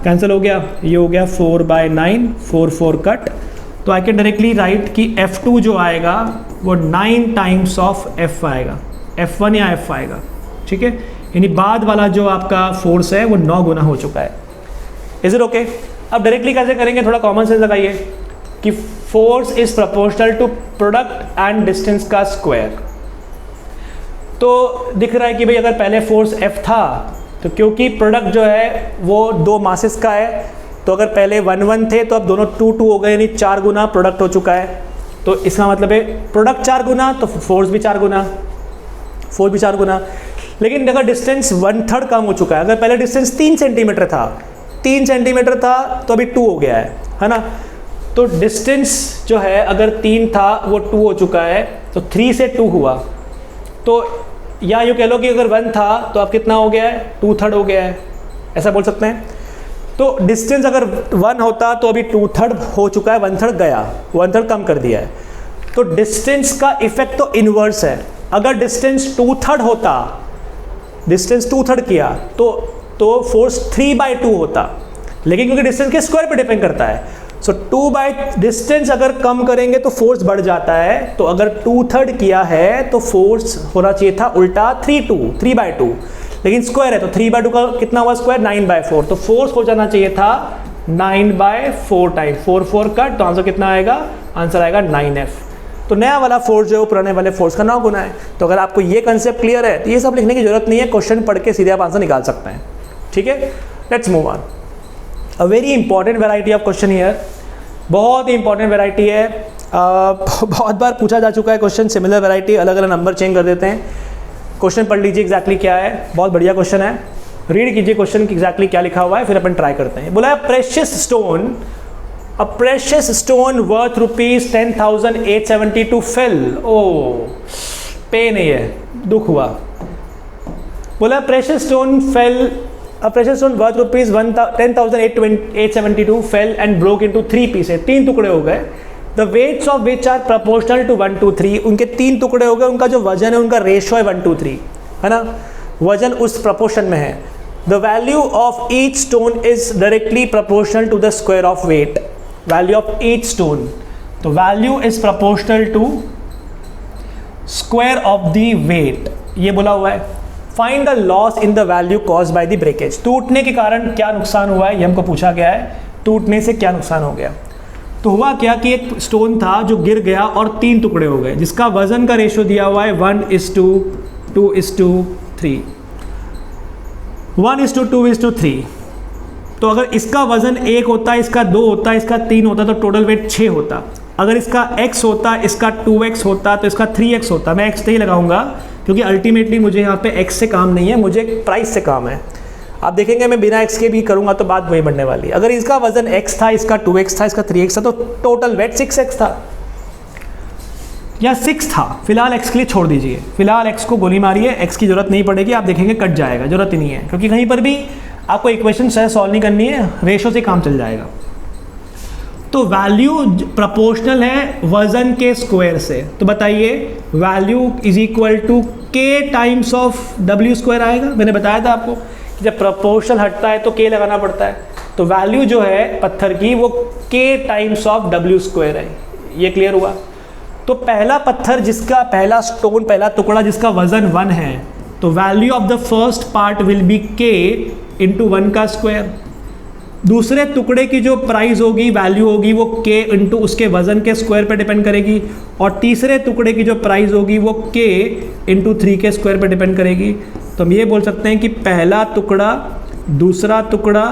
cancel हो गया, ये हो गया 4/9, 4 कट। तो आई कैन डायरेक्टली राइट कि f2 जो आएगा वो 9 टाइम्स ऑफ f आएगा, f1 या f आएगा, ठीक है। यानी बाद वाला जो आपका फोर्स है वो 9 गुना हो चुका है। Is it okay? अब डायरेक्टली कैसे करेंगे? थोड़ा कॉमन सेंस लगाइए कि force is proportional to product and distance का स्क्वायर। तो दिख रहा है कि भाई अगर पहले फोर्स F था तो क्योंकि प्रोडक्ट जो है वो 2 मासेस का है, तो अगर पहले 1 1 थे तो अब दोनों 2 2 हो गए, यानी 4 गुना प्रोडक्ट हो चुका है। तो इसका मतलब है प्रोडक्ट 4 गुना तो फोर्स भी 4 गुना, फोर्स भी 4 गुना। लेकिन अगर डिस्टेंस 1/3 कम हो चुका है, अगर पहले डिस्टेंस 3 सेंटीमीटर था, 3 सेंटीमीटर था तो अभी 2 हो गया है ना। तो डिस्टेंस जो है अगर 3 था वो 2 हो चुका है, तो 3 से 2 हुआ। तो या यूँ कह लो कि अगर 1 था तो अब कितना हो गया है? 2/3 हो गया है, ऐसा बोल सकते हैं। तो डिस्टेंस अगर 1 होता तो अभी 2/3 हो चुका है, 1/3 गया, 1/3 कम कर दिया है। तो डिस्टेंस का इफेक्ट तो इनवर्स है। अगर डिस्टेंस 2/3 होता, डिस्टेंस 2/3 किया तो फोर्स 3/2 होता, लेकिन क्योंकि डिस्टेंस के स्क्वायर पे डिपेंड करता है सो 2 बाई डिस्टेंस अगर कम करेंगे तो फोर्स बढ़ जाता है, तो अगर 2/3 किया है तो फोर्स होना चाहिए था उल्टा 3/2, लेकिन स्क्वायर है तो 3/2 का कितना हुआ स्क्वायर 9/4, तो फोर्स हो जाना चाहिए था 9/4 टाइम 4 कट, तो आंसर कितना आएगा, आंसर आएगा 9F। तो नया वाला फोर्स जो है पुराने वाले फोर्स का 9 गुना है। तो अगर आपको ये कंसेप्ट क्लियर है तो ये सब लिखने की जरूरत नहीं है, क्वेश्चन पढ़ के सीधे आप आंसर निकाल सकते हैं। ठीक है, let's move on. A very important variety of question here, बहुत ही इंपॉर्टेंट वेराइटी है। बहुत बार पूछा जा चुका है क्वेश्चन, सिमिलर वेराइटी, अलग अलग नंबर चेंज कर देते हैं। क्वेश्चन पढ़ लीजिए एग्जैक्टली क्या है, बहुत बढ़िया क्वेश्चन है, रीड कीजिए क्वेश्चन एग्जैक्टली क्या लिखा हुआ है, फिर अपन ट्राई करते हैं। बोला है precious stone, a precious stone worth rupees 10,872 fell. Oh pain है, ये दुख हुआ। बोला precious stone fell, a precious stone worth rupees 10,872 fell and broke into 3 pieces, 3 टुकड़े हो गए। The weights of which are proportional to 1 to 3, उनके 3 टुकड़े हो गए, उनका जो वजन है उनका रेशो है 1 to 3, है ना, वजन उस प्रपोर्शन में है। The value of each stone is directly proportional to the square of weight, value of each stone, तो value is proportional to square of the weight, ये बोला हुआ है। Find the loss in the value cause by the breakage, टूटने के कारण क्या नुकसान हुआ है ये हमको पूछा गया है, टूटने से क्या नुकसान हो गया। तो हुआ क्या कि एक स्टोन था जो गिर गया और 3 टुकड़े हो गए, जिसका वजन का रेशो दिया हुआ है 1:2:3, 1:2:3। तो अगर इसका वजन 1 होता, इसका 2 होता, इसका 3 होता, तो टोटल वेट 6 होता। अगर इसका x होता, इसका 2x होता, तो इसका 3x होता। मैं x नहीं लगाऊंगा क्योंकि अल्टीमेटली मुझे यहाँ पे x से काम नहीं है, मुझे प्राइस से काम है। आप देखेंगे मैं बिना x के भी करूँगा तो बात वही बनने वाली है। अगर इसका वजन x था, इसका 2x था, इसका 3x था, तो टोटल वेट 6x था या 6 था। फिलहाल x के लिए छोड़ दीजिए, फिलहाल x को गोली मारिए, x की जरूरत नहीं पड़ेगी, आप देखेंगे कट जाएगा, जरूरत ही नहीं है, क्योंकि कहीं पर भी आपको इक्वेशन सॉल्व नहीं करनी है, रेशो से काम चल जाएगा। तो वैल्यू प्रोपोर्शनल है वजन के स्क्वायर से, तो बताइए value is equal to K times of W square आएगा। मैंने बताया था आपको कि जब प्रोपोर्शनल हटता है तो के लगाना पड़ता है, तो वैल्यू जो है पत्थर की वो के टाइम्स ऑफ डब्ल्यू स्क्वायर है। ये क्लियर हुआ। तो पहला पत्थर जिसका, पहला स्टोन, पहला टुकड़ा जिसका वजन 1 है, तो value of the first part will be के इंटू 1 का स्क्वायर। दूसरे टुकड़े की जो प्राइस होगी, वैल्यू होगी, वो के इंटू उसके वजन के स्क्वायर पे डिपेंड करेगी, और तीसरे टुकड़े की जो प्राइस होगी वो के इंटू 3 के स्क्वायर पे डिपेंड करेगी। तो हम ये बोल सकते हैं कि पहला टुकड़ा, दूसरा टुकड़ा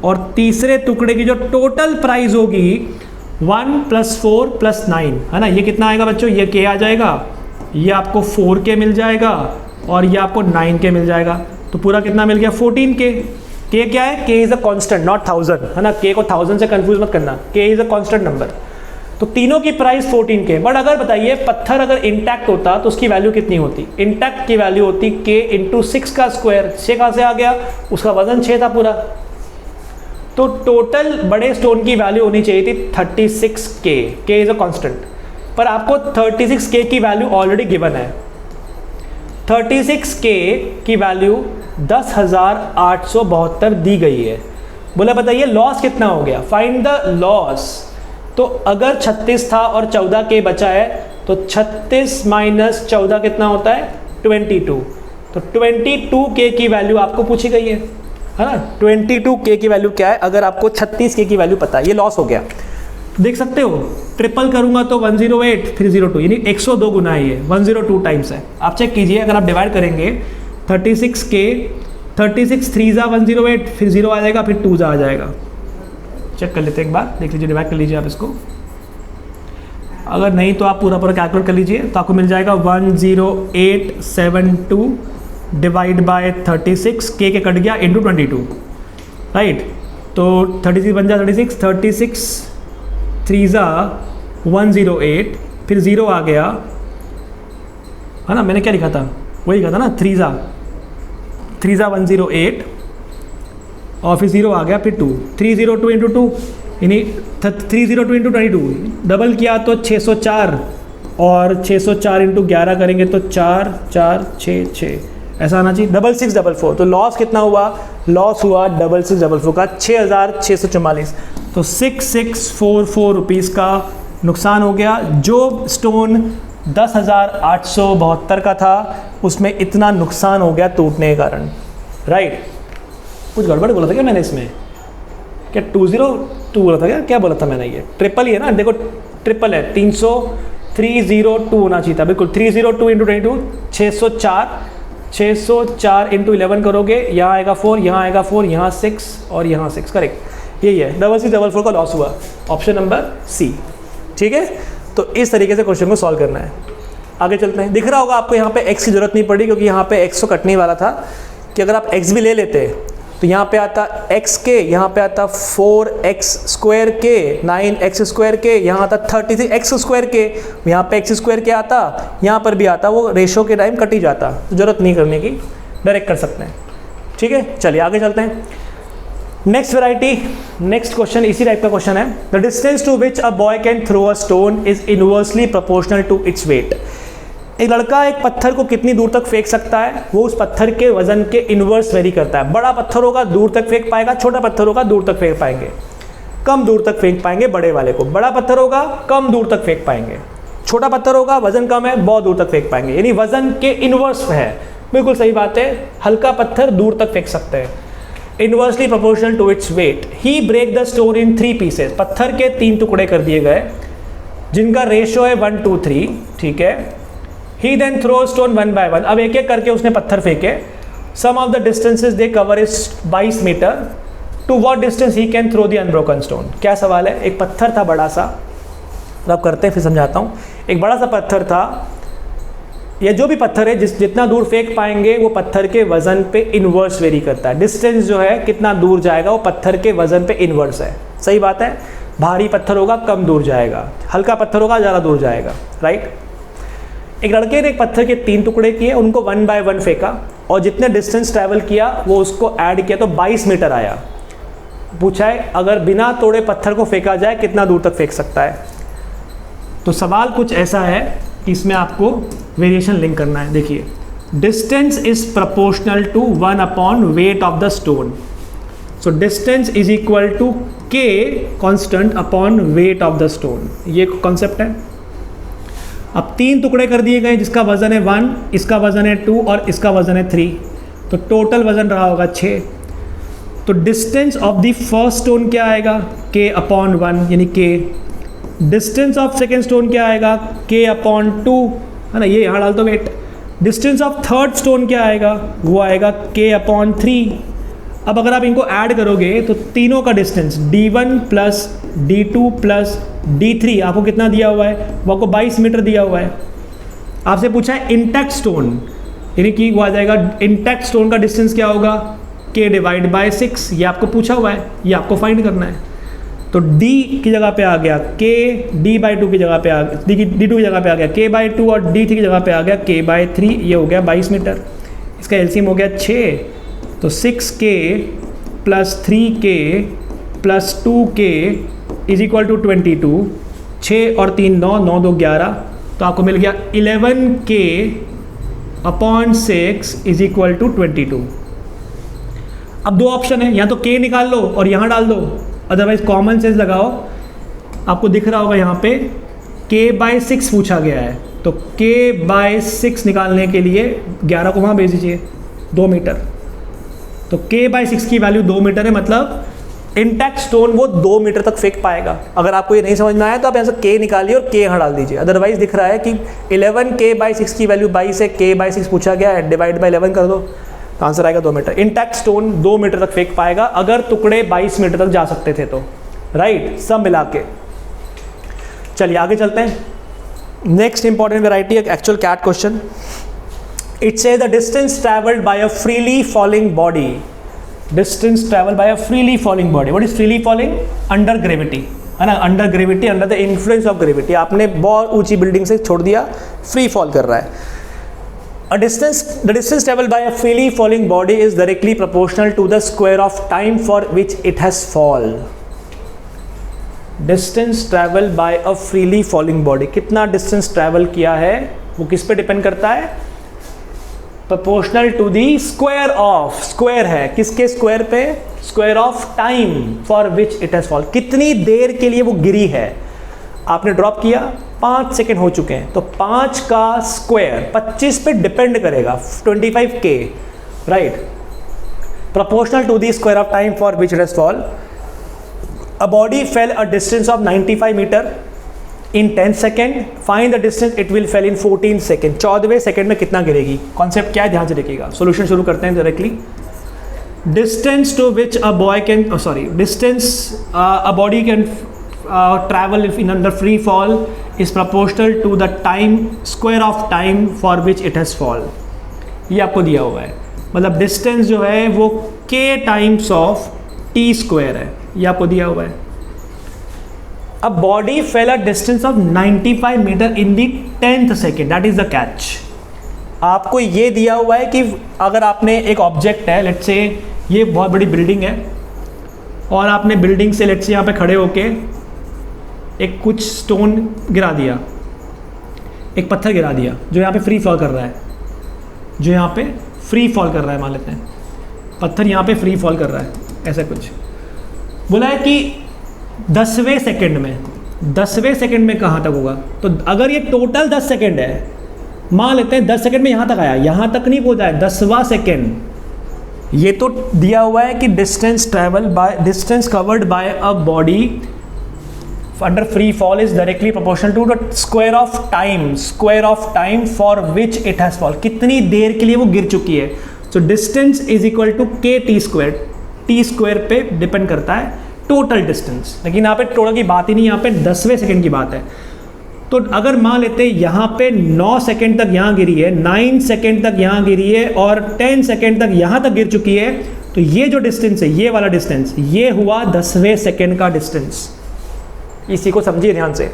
और तीसरे टुकड़े की जो टोटल प्राइस होगी 1 + 4 + 9, है ना। ये कितना आएगा बच्चों, ये के आ जाएगा, ये आपको 4 के मिल जाएगा और ये आपको 9 के मिल जाएगा। तो पूरा कितना मिल गया 14 के। के क्या है, के इज़ अ कांस्टेंट नॉट 1000, है ना। के को 1000 से कंफ्यूज मत करना, के इज़ अ कांस्टेंट नंबर। तो तीनों की प्राइस 14 के। बट अगर बताइए पत्थर अगर इंटैक्ट होता तो उसकी वैल्यू कितनी होती, इंटैक्ट की वैल्यू होती के इंटू 6 का स्क्वायर। 6 कहाँ से आ गया, उसका वजन 6 था पूरा। तो टोटल बड़े स्टोन की वैल्यू होनी चाहिए थी 36 के इज़ अ कांस्टेंट, पर आपको 36 के की वैल्यू ऑलरेडी गिवन है। 36 के की वैल्यू 10,872 दी गई है। बोला बताइए लॉस कितना हो गया, फाइंड द लॉस। तो अगर 36 था और 14 के बचा है तो 36 - 14 कितना होता है 22। तो 22 के की वैल्यू आपको पूछी गई है ना। 22 के की वैल्यू क्या है, अगर आपको 36 के की वैल्यू पता है, ये लॉस हो गया। देख सकते हो ट्रिपल करूंगा तो 108 फिर 02, यानी 102 गुना है, ये 102 टाइम्स है। आप चेक कीजिए, अगर आप डिवाइड करेंगे 36 के 36 3 ज़ा 108, फिर 0 आ जाएगा, फिर 2 ज़ा आ जाएगा। चेक कर लेते हैं एक बार, देख लीजिए, डिवाइड कर लीजिए आप इसको। अगर नहीं तो आप पूरा कैलकुलेट कर लीजिए, तो आपको मिल जाएगा 10872 डिवाइड बाय 36, के कट गया इंटू 22, राइट। तो 36 बन जाए 36 3 ज़ा 108, फिर 0 आ गया, है ना। मैंने क्या लिखा था, वही लिखा था ना, 3 ज़ा 108 और फिर 0 आ गया, फिर 2, 302 इंटू 2, यानी 302 इंटू 22, डबल किया तो 604, और 604 इंटू 11 करेंगे तो 4 4 6 6, ऐसा आना चाहिए 6644। तो लॉस कितना हुआ, लॉस हुआ 6644 का 6644। तो 6644 रुपीज़ का नुकसान हो गया। जो स्टोन 10,872 का था उसमें इतना नुकसान हो गया टूटने के कारण, राइट। कुछ गड़बड़ बोला था क्या मैंने इसमें? क्या 202 बोला था क्या बोला था मैंने? ये ट्रिपल ही है ना, देखो ट्रिपल है, 302 होना चाहिए था, बिल्कुल 302 इंटू 22 604 इंटू 11 करोगे, यहाँ आएगा 4, यहाँ आएगा 4, यहाँ 6 और यहाँ 6, करेक्ट, यही है। 6644 का लॉस हुआ, ऑप्शन नंबर सी, ठीक है। तो इस तरीके से क्वेश्चन को सॉल्व करना है। आगे चलते हैं। दिख रहा होगा आपको यहाँ पे x की जरूरत नहीं पड़ी, क्योंकि यहाँ पे x तो कटने वाला था कि अगर आप x भी ले लेते तो यहाँ पे आता x के, यहाँ पे आता 4x स्क्वायर के, 9x स्क्वायर के, यहाँ आता 33x स्क्वायर के, यहाँ पे x स्क्वायर के आता, यहाँ पर भी आता, वो रेशो के टाइम कट ही जाता, तो जरूरत नहीं करने की, डायरेक्ट कर सकते हैं, ठीक है। चलिए आगे चलते हैं। नेक्स्ट वैरायटी, नेक्स्ट क्वेश्चन इसी टाइप का क्वेश्चन है। The distance to which a boy can throw a stone is inversely proportional to its weight. एक लड़का एक पत्थर को कितनी दूर तक फेंक सकता है, वो उस पत्थर के वजन के इनवर्स वेरी करता है। बड़ा पत्थर होगा दूर तक फेंक पाएगा, छोटा पत्थर होगा दूर तक फेंक पाएंगे, कम दूर तक फेंक पाएंगे बड़े वाले को। बड़ा पत्थर होगा कम दूर तक फेंक पाएंगे, छोटा पत्थर होगा वजन कम है बहुत दूर तक फेंक पाएंगे, यानी वजन के इनवर्स है। बिल्कुल सही बात है, हल्का पत्थर दूर तक फेंक सकते हैं, inversely proportional to its weight. He break the stone in 3 pieces, पत्थर के 3 टुकड़े कर दिए गए जिनका रेशियो है 1 to 3, ठीक है। ही देन थ्रो स्टोन 1 by 1, अब एक एक करके उसने पत्थर फेंके। Sum of the distances they cover is 22 meter. To what distance he can throw the unbroken stone. क्या सवाल है? एक पत्थर था बड़ा सा, अब करते हैं फिर समझाता हूँ। एक बड़ा सा पत्थर था, या जो भी पत्थर है जितना दूर फेंक पाएंगे वो पत्थर के वजन पे इनवर्स वेरी करता है। डिस्टेंस जो है कितना दूर जाएगा वो पत्थर के वजन पे इनवर्स है। सही बात है, भारी पत्थर होगा कम दूर जाएगा, हल्का पत्थर होगा ज़्यादा दूर जाएगा, राइट। एक लड़के ने एक पत्थर के 3 टुकड़े किए, उनको 1 by 1 फेंका और जितने डिस्टेंस ट्रैवल किया वो उसको ऐड किया तो 22 मीटर आया। पूछा है अगर बिना तोड़े पत्थर को फेंका जाए कितना दूर तक फेंक सकता है। तो सवाल कुछ ऐसा है कि इसमें आपको वेरिएशन लिंक करना है। देखिए, distance is proportional to 1 upon weight of the stone. So distance is equal to K constant upon weight of the stone, ये कॉन्सेप्ट है। अब 3 टुकड़े कर दिए गए जिसका वजन है 1, इसका वजन है 2 और इसका वजन है 3, तो टोटल वजन रहा होगा 6। तो distance of the first stone क्या आएगा? k upon 1 यानी k। Distance of second stone क्या आएगा? k upon 2, है ना, ये यहाँ डाल दो weight. Distance of third stone क्या आएगा? वो आएगा k upon 3। अब अगर आप इनको ऐड करोगे तो तीनों का distance d1 plus d2 plus d3 आपको कितना दिया हुआ है? वो आपको 22 मीटर दिया हुआ है। आपसे पूछा है इंटैक्ट स्टोन, यानी कि वो आ जाएगा इंटैक्ट स्टोन का डिस्टेंस क्या होगा? k डिवाइड बाय 6, ये आपको पूछा हुआ है, ये आपको फाइंड करना है। तो d की जगह पे आ गया k, d/2 की जगह पे आ गया d2 की जगह पे आ गया k/2 और d3 की जगह पे आ गया k/3, ये हो गया 22 मीटर। इसका एलसीएम हो गया 6, तो 6k plus 3k plus 2k is equal to 22। 6 और 3 9, 9 2 11, तो आपको मिल गया 11k upon 6 is equal to 22। अब 2 ऑप्शन है, या तो k निकाल लो और यहाँ डाल दो, अदरवाइज कॉमन सेंस लगाओ। आपको दिख रहा होगा यहाँ पे k/6 पूछा गया है, तो k/6 निकालने के लिए 11 को वहाँ भेज दीजिए, 2 मीटर। तो k/6 की वैल्यू 2 मीटर है, मतलब इंटैक्ट स्टोन वो 2 मीटर तक फेंक पाएगा। अगर आपको ये नहीं समझ में आया तो आप यहाँ से k निकालिए और k यहाँ डाल दीजिए। अदरवाइज दिख रहा है कि 11k/6 की वैल्यू 22 है, k/6 पूछा गया है, डिवाइड बाई 11 कर दो, तो आंसर आएगा 2 मीटर। इंटैक्ट स्टोन 2 मीटर तक फेंक पाएगा अगर टुकड़े 22 मीटर तक जा सकते थे तो, राइट, सब मिला के। चलिए आगे चलते हैं। Next important variety, actual CAT question. It say the distance travelled by a freely falling body. Distance travel by a freely falling body. What is freely falling? Under gravity, है ना, under gravity, under the influence of gravity. आपने बहुत ऊंची building से छोड़ दिया, free fall कर रहा है। The distance traveled by a freely falling body is directly proportional to the square of time for which it has fall. Distance traveled by a freely falling body, कितना distance travel किया है वो किस पे depend करता है? Proportional to the square of, square है किसके स्क्वायर पे, square of time for which it has fall, कितनी देर के लिए वो गिरी है। आपने ड्रॉप किया 5 सेकेंड हो चुके हैं, तो 5 का स्क्वायर 25 पे डिपेंड करेगा, 25k, right. Proportional to the square of time for which it has fall, a body fell a distance of 95 meter in 10 second, find the distance it will fell in 14 second, 14वें second में कितना गिरेगी। Concept क्या है, ध्यान से देखिएगा। Solution शुरू करते हैं directly. Distance to which a boy can, distance a body can travel in under free fall is proportional to the time, square of time for which it has fall. ये आपको दिया हुआ है, मतलब डिस्टेंस जो है वो k times of t square है, ये आपको दिया हुआ है। A body fell a distance of 95 meter in the 10th second, that is the catch. आपको ये दिया हुआ है कि अगर आपने एक ऑब्जेक्ट है, लेट्स से ये बहुत बड़ी बिल्डिंग है, और आपने बिल्डिंग से लेट्स से यहाँ पे खड़े होके एक कुछ स्टोन गिरा दिया, एक पत्थर गिरा दिया जो यहाँ पे फ्री फॉल कर रहा है, जो यहाँ पे फ्री फॉल कर रहा है, मान लेते हैं पत्थर यहाँ पे फ्री फॉल कर रहा है, ऐसा कुछ बोला है कि 10वें सेकंड में कहाँ तक होगा। तो अगर ये टोटल 10 सेकंड है, मान लेते हैं 10 सेकंड में यहाँ तक आया, यहाँ तक नहीं पहुँचा है, 10वां सेकंड। ये तो दिया हुआ है कि distance covered by a body under free fall is directly proportional to the square of time for which it has fall, कितनी देर के लिए वो गिर चुकी है। So distance is equal to k t square पे डिपेंड करता है टोटल डिस्टेंस, लेकिन यहाँ पे टोटल की बात ही नहीं, यहाँ पे 10वें सेकंड की बात है। तो अगर मान लेते हैं यहाँ पे 9 सेकंड तक यहाँ गिरी है, 9 सेकंड तक यहाँ गिरी है, और 10 सेकंड तक यहाँ तक गिर चुकी है, तो ये जो डिस्टेंस है, ये वाला डिस्टेंस, ये हुआ 10वें सेकंड का डिस्टेंस। इसी को समझिए ध्यान से।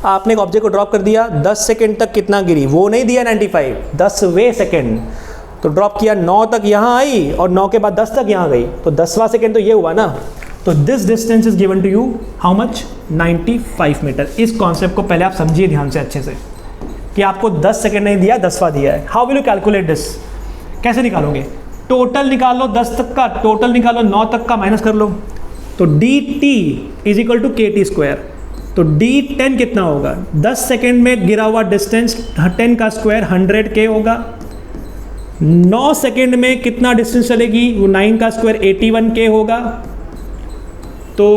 आपने एक ऑब्जेक्ट को ड्रॉप कर दिया, 10 सेकंड तक कितना गिरी, वो नहीं दिया 95, 10वें सेकंड, तो ड्रॉप किया 9 तक यहाँ आई, और 9 के बाद 10 तक यहाँ गई, तो 10वां सेकंड तो ये हुआ ना। तो this distance is given to you how much, 95 meter. इस कॉन्सेप्ट को पहले आप समझिए ध्यान से अच्छे से, कि आपको 10 सेकंड नहीं दिया, 10वां दिया है। How will you calculate this, कैसे निकालोगे, टोटल निकाल लो 10 तक का, टोटल निकालो 9 तक का, माइनस कर लो, तो dt is equal to k t square. तो d10 कितना होगा, 10 सेकेंड में गिरा हुआ डिस्टेंस 10 का स्क्वायर 100k होगा। 9 सेकेंड में कितना डिस्टेंस चलेगी, वो 9 का स्क्वायर 81k होगा। तो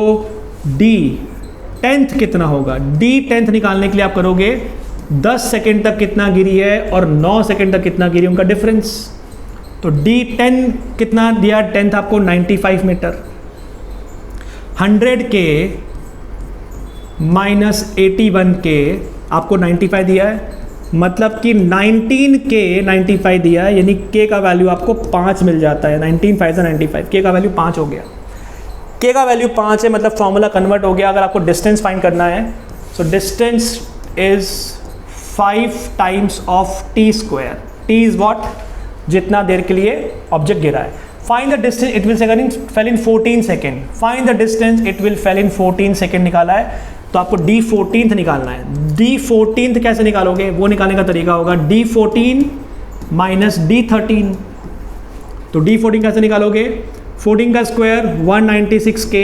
d10th कितना होगा, d10th निकालने के लिए आप करोगे 10 सेकेंड तक कितना गिरी है और 9 सेकेंड तक कितना गिरी, उनका डिफरेंस। तो d10 कितना दिया, 10th आपको 95 मीटर, 100k माइनस 81k आपको 95 दिया है, मतलब कि 19k 95 दिया है, यानी k का वैल्यू आपको 5 मिल जाता है। 19 5 से 95, k का वैल्यू 5 हो गया, k का वैल्यू 5 है, मतलब फॉर्मूला कन्वर्ट हो गया। अगर आपको डिस्टेंस फाइंड करना है, so distance is 5 times of t square. t is what, जितना देर के लिए ऑब्जेक्ट गिरा है। Find the distance it will fell in 14 second, find the distance it will fell in 14 second निकाला है, तो आपको d14th निकालना है। d14th कैसे निकालोगे, वो निकालने का तरीका होगा d14 माइनस d13। तो d14 कैसे निकालोगे, 14 का स्क्वायर 196k,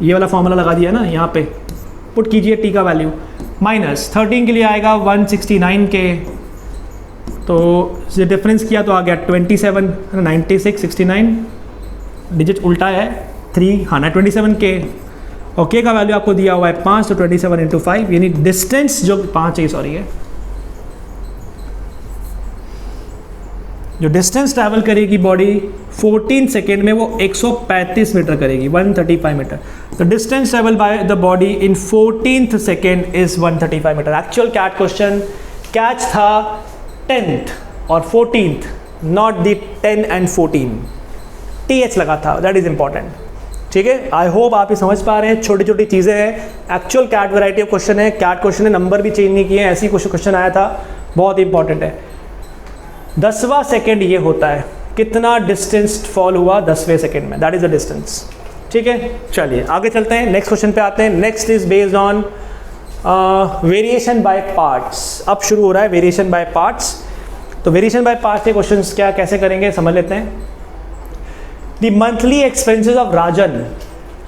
ये वाला फॉर्मूला लगा दिया ना, यहाँ पे पुट कीजिए t का वैल्यू, माइनस 13 के लिए आएगा 169k, तो ये डिफरेंस किया तो आ गया 27, 96, 69, डिजिट उल्टा है 3, हाँ ना 27k, और k का वैल्यू आपको दिया हुआ है 5, तो 27 इंटू 5, यानी डिस्टेंस जो 5 है, सॉरी है, जो डिस्टेंस ट्रैवल करेगी बॉडी 14 सेकेंड में वो 135 मीटर करेगी, 135 meter. The distance travel by the body in 14th second is 135 meter. Actual CAT question catch था 10th और 14th, not the 10 and 14, TH लगा था, दैट इज इंपॉर्टेंट। ठीक है, आई होप आप ये समझ पा रहे हैं, छोटी छोटी चीज़ें हैं। Actual CAT variety of question है, कैट क्वेश्चन ने नंबर भी चेंज नहीं किए, ऐसी कुछ क्वेश्चन आया था, बहुत इंपॉर्टेंट है। 10वां सेकेंड ये होता है, कितना डिस्टेंस फॉल हुआ 10वें सेकेंड में, दैट इज द डिस्टेंस। ठीक है, चलिए आगे चलते हैं, नेक्स्ट क्वेश्चन पे आते हैं। Next is based on variation by parts. अब शुरू हो रहा है वेरिएशन बाय पार्ट्स। तो वेरिएशन बाय पार्ट्स के क्वेश्चंस क्या कैसे करेंगे समझ लेते हैं. The monthly expenses of Rajan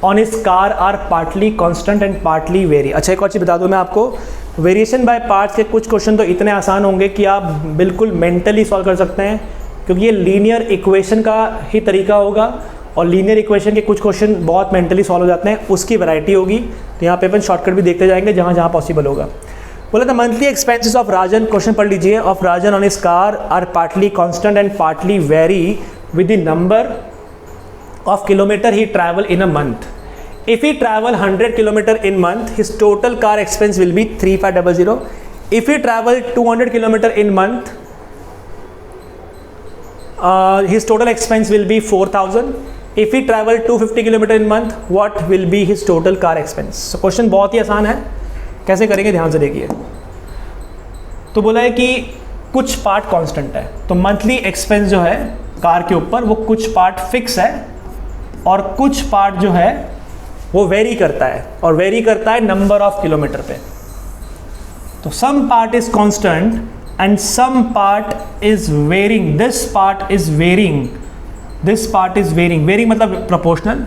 on his car are partly constant and partly vary. अच्छा एक और चीज़ बता दूं मैं आपको, वेरिएशन बाय पार्ट्स के कुछ क्वेश्चन तो इतने आसान होंगे कि आप बिल्कुल मेंटली सॉल्व कर सकते हैं, क्योंकि ये लीनियर इक्वेशन का ही तरीका होगा और लीनियर इक्वेशन के कुछ क्वेश्चन बहुत मेंटली सॉल्व हो जाते हैं, उसकी वैरायटी होगी. तो यहाँ पे अपन शॉर्टकट भी देखते जाएंगे जहाँ जहाँ पॉसिबल होगा. बोला था monthly expenses of Rajan, question पढ़ लीजिए, of Rajan on his car are partly constant and partly vary with the number of kilometer he travel in a month. If he travel 100 kilometer in month, his total car expense will be 3500. If he travel 200 kilometer in month, his total expense will be 4000. If he travel 250 kilometer in month, what will be his total car expense? So question बहुत ही आसान है, कैसे करेंगे ध्यान से देखिए. तो बोला है कि कुछ पार्ट कांस्टेंट है, तो मंथली एक्सपेंस जो है कार के ऊपर वो कुछ पार्ट फिक्स है और कुछ पार्ट जो है वो वेरी करता है, और वेरी करता है नंबर ऑफ किलोमीटर पे. तो some part is constant and some part is varying. This part is varying, this part is varying, varying मतलब प्रोपोर्शनल.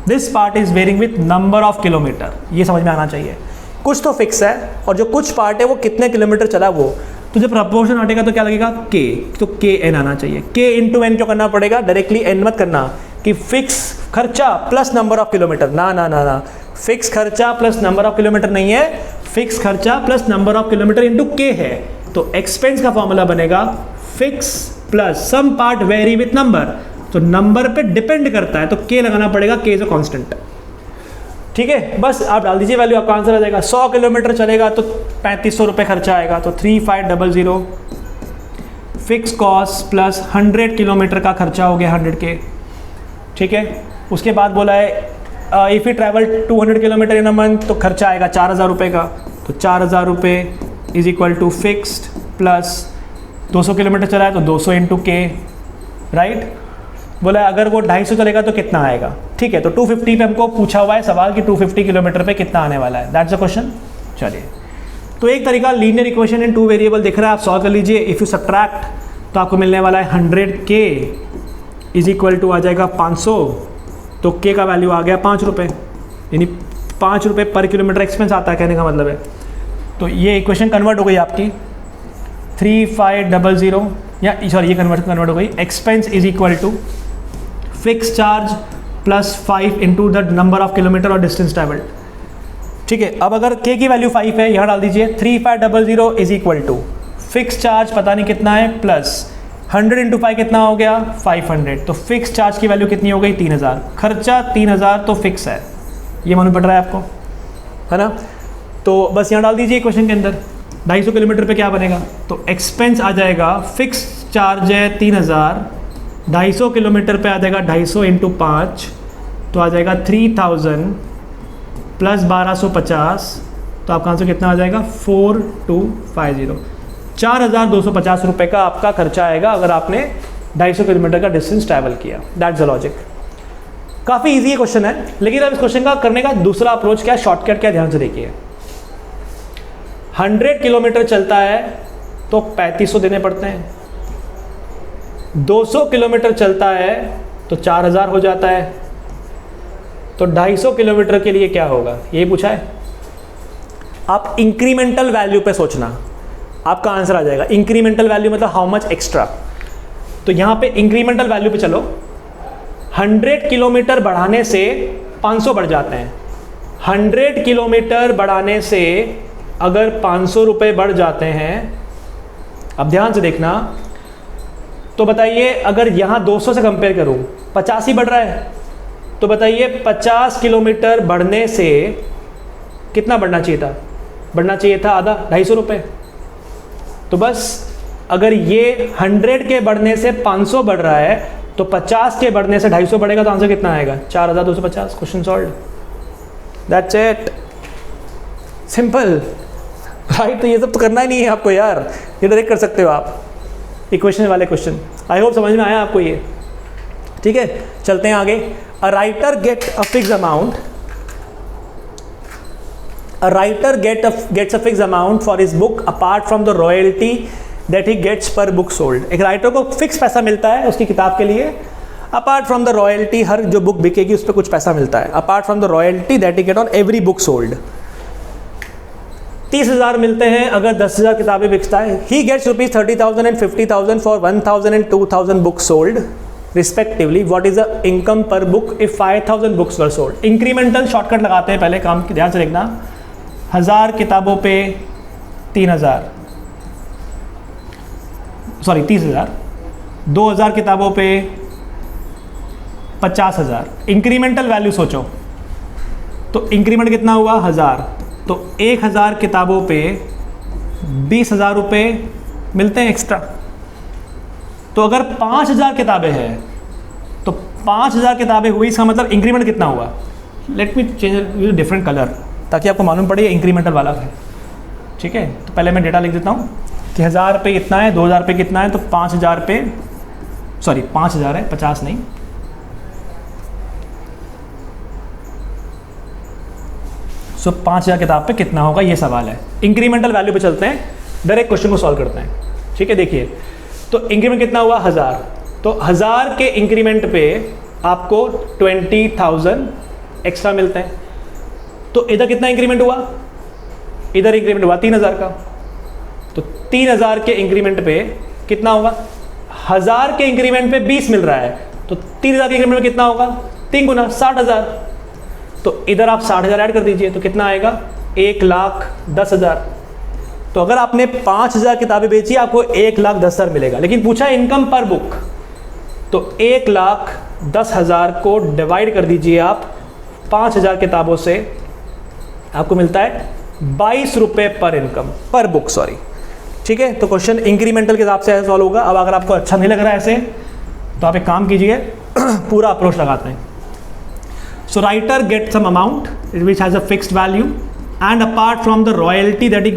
This part is varying with number of kilometre. ये समझ में आना चाहिए. कुछ तो फिक्स है और जो कुछ पार्ट है वो कितने किलोमीटर चला वो. तो जब प्रपोर्शन हटेगा तो क्या लगेगा के, तो के एन आना चाहिए. के इंटू एन क्यों करना पड़ेगा, डायरेक्टली एन मत करना कि फिक्स खर्चा प्लस नंबर ऑफ किलोमीटर. ना ना ना ना, फिक्स खर्चा प्लस नंबर ऑफ किलोमीटर नहीं है, फिक्स खर्चा plus number of kilometre into के है. तो एक्सपेंस का फॉर्मूला बनेगा fix plus some part vary with number. तो नंबर पे डिपेंड करता है तो के लगाना पड़ेगा, के इज अ कांस्टेंट. ठीक है, बस आप डाल दीजिए वैल्यू, आपका आंसर आ जाएगा. 100 किलोमीटर चलेगा तो 3500 रुपये खर्चा आएगा. तो 3500 फिक्स कॉस्ट प्लस 100 किलोमीटर का खर्चा हो गया 100 के. ठीक है, उसके बाद बोला है if you travel 200 kilometre in a month तो खर्चा आएगा 4000 रुपये का. तो 4000 रुपये is equal to fixed plus 200 kilometre चला है तो 200 इंटू के. राइट, बोला है अगर वो 250 चलेगा तो कितना आएगा. ठीक है, तो 250 पे हमको पूछा हुआ है सवाल कि 250 किलोमीटर पे कितना आने वाला है. That's a question. चलिए, तो एक तरीका लीनियर इक्वेशन इन 2 वेरिएबल दिख रहा है, आप सॉल्व कर लीजिए. इफ़ यू सब्ट्रैक्ट तो आपको मिलने वाला है 100k इज इक्वल टू आ जाएगा 500. तो के का वैल्यू आ गया 5 रुपये, यानी 5 रुपये पर किलोमीटर एक्सपेंस आता है, कहने का मतलब है. तो ये इक्वेशन कन्वर्ट हो गई आपकी 3500, या सॉरी ये कन्वर्ट हो गई. Expense is equal to fix charge plus 5 into the number of kilometre और डिस्टेंस ट्रैवल्ड. ठीक है, अब अगर के की वैल्यू 5 है, यहाँ डाल दीजिए 3500 is equal to fix charge पता नहीं कितना है प्लस 100 इंटू 5 कितना हो गया 500. तो फिक्स चार्ज की वैल्यू कितनी हो गई 3000. खर्चा 3000 तो फिक्स है, ये मालूम पड़ रहा है आपको, है ना. तो बस यहाँ डाल दीजिए क्वेश्चन के अंदर 250 किलोमीटर पे क्या बनेगा. तो एक्सपेंस आ जाएगा, फिक्स चार्ज है 3000, 250 किलोमीटर पे आ जाएगा 250 इंटू 5 तो आ जाएगा 3000 प्लस 1250. तो आपका आंसर कितना आ जाएगा 4250. 4250 रुपये का आपका खर्चा आएगा अगर आपने 250 किलोमीटर का डिस्टेंस ट्रैवल किया. That's the logic. काफ़ी इजी क्वेश्चन है, लेकिन अब इस क्वेश्चन का करने का दूसरा अप्रोच क्या, शॉर्टकट क्या, ध्यान से देखिए. 100 किलोमीटर चलता है तो 3500 देने पड़ते हैं. 200 किलोमीटर चलता है तो 4000 हो जाता है. तो 250 किलोमीटर के लिए क्या होगा, ये पूछा है. आप इंक्रीमेंटल वैल्यू पे सोचना, आपका आंसर आ जाएगा. इंक्रीमेंटल वैल्यू मतलब हाउ मच एक्स्ट्रा. तो यहाँ पे इंक्रीमेंटल वैल्यू पे चलो. 100 किलोमीटर बढ़ाने से 500 बढ़ जाते हैं. 100 किलोमीटर बढ़ाने से अगर 500 रुपये बढ़ जाते हैं, अब ध्यान से देखना, तो बताइए अगर यहाँ 200 से कंपेयर करूँ 50 ही बढ़ रहा है, तो बताइए 50 किलोमीटर बढ़ने से कितना बढ़ना चाहिए था, बढ़ना चाहिए था आधा, 250 रुपये. तो बस अगर ये 100 के बढ़ने से 500 बढ़ रहा है तो 50 के बढ़ने से 250 बढ़ेगा, तो आंसर कितना आएगा 4250. Question solve. That's it, simple. Right, तो ये सब तो करना ही नहीं है आपको यार, ये डायरेक्ट कर सकते हो आप इक्वेशन वाले क्वेश्चन. आई होप समझ में आया आपको ये. ठीक है, चलते हैं आगे. A writer get a fix amount, a writer gets a fixed amount for his book apart from the royalty that he gets per book sold. एक राइटर को फिक्स पैसा मिलता है उसकी किताब के लिए, अपार्ट फ्रॉम द रॉयल्टी, हर जो बुक बिकेगी उस पर कुछ पैसा मिलता है, apart from the royalty that he get on every book sold. 30,000 मिलते हैं अगर 10,000 किताबें बिकता है। He gets ₹30,000 and 50,000 for 1,000 and 2,000 book sold respectively. What is the income पर book if 5,000 books were sold. Incremental shortcut लगाते हैं, पहले काम ध्यान से देखना। 1000 किताबों पे 3,000, सॉरी 30,000, 2,000 किताबों पे 50,000। इंक्रीमेंटल वैल्यू सोचो तो इंक्रीमेंट कितना हुआ 1000, तो 1,000 किताबों पे 20,000 रुपये मिलते हैं एक्स्ट्रा। तो अगर 5,000 किताबें हैं तो 5,000 किताबें हुई, इसका मतलब इंक्रीमेंट कितना हुआ। Let me change different colour ताकि आपको मालूम पड़े इंक्रीमेंटल वाला है। ठीक है, तो पहले मैं डेटा लिख देता हूँ कि 1000 पे कितना है, 2000 पे कितना है, तो 5,000 पे, सॉरी 5,000 है, 50 नहीं। सो 5,000 किताब पे कितना होगा ये सवाल है। इंक्रीमेंटल वैल्यू पे चलते हैं, डायरेक्ट क्वेश्चन को सॉल्व करते हैं। ठीक है, देखिए तो इंक्रीमेंट कितना हुआ 1000, तो 1000 के इंक्रीमेंट पे आपको 20,000 एक्स्ट्रा मिलते हैं। तो इधर कितना इंक्रीमेंट हुआ, इधर इंक्रीमेंट हुआ 3,000 का, तो 3,000 के इंक्रीमेंट पे कितना होगा, 1000 के इंक्रीमेंट पे 20 मिल रहा है, तो 3,000 के इंक्रीमेंट में कितना होगा 3 गुना 60,000। तो इधर आप 60,000 ऐड कर दीजिए तो कितना आएगा 1,10,000। तो अगर आपने 5,000 किताबें बेची आपको 1,10,000 मिलेगा। लेकिन पूछा इनकम पर बुक, तो 1,10,000 को डिवाइड कर दीजिए आप 5,000 किताबों से, आपको मिलता है 22 रुपये पर इनकम पर बुक, सॉरी। ठीक है, तो क्वेश्चन इंक्रीमेंटल के हिसाब से ऐसा सॉल्व होगा। अब अगर आपको अच्छा नहीं लग रहा है ऐसे तो आप एक काम कीजिए पूरा अप्रोच लगाते हैं। So writer gets some amount which has a fixed value and apart from the royalty that he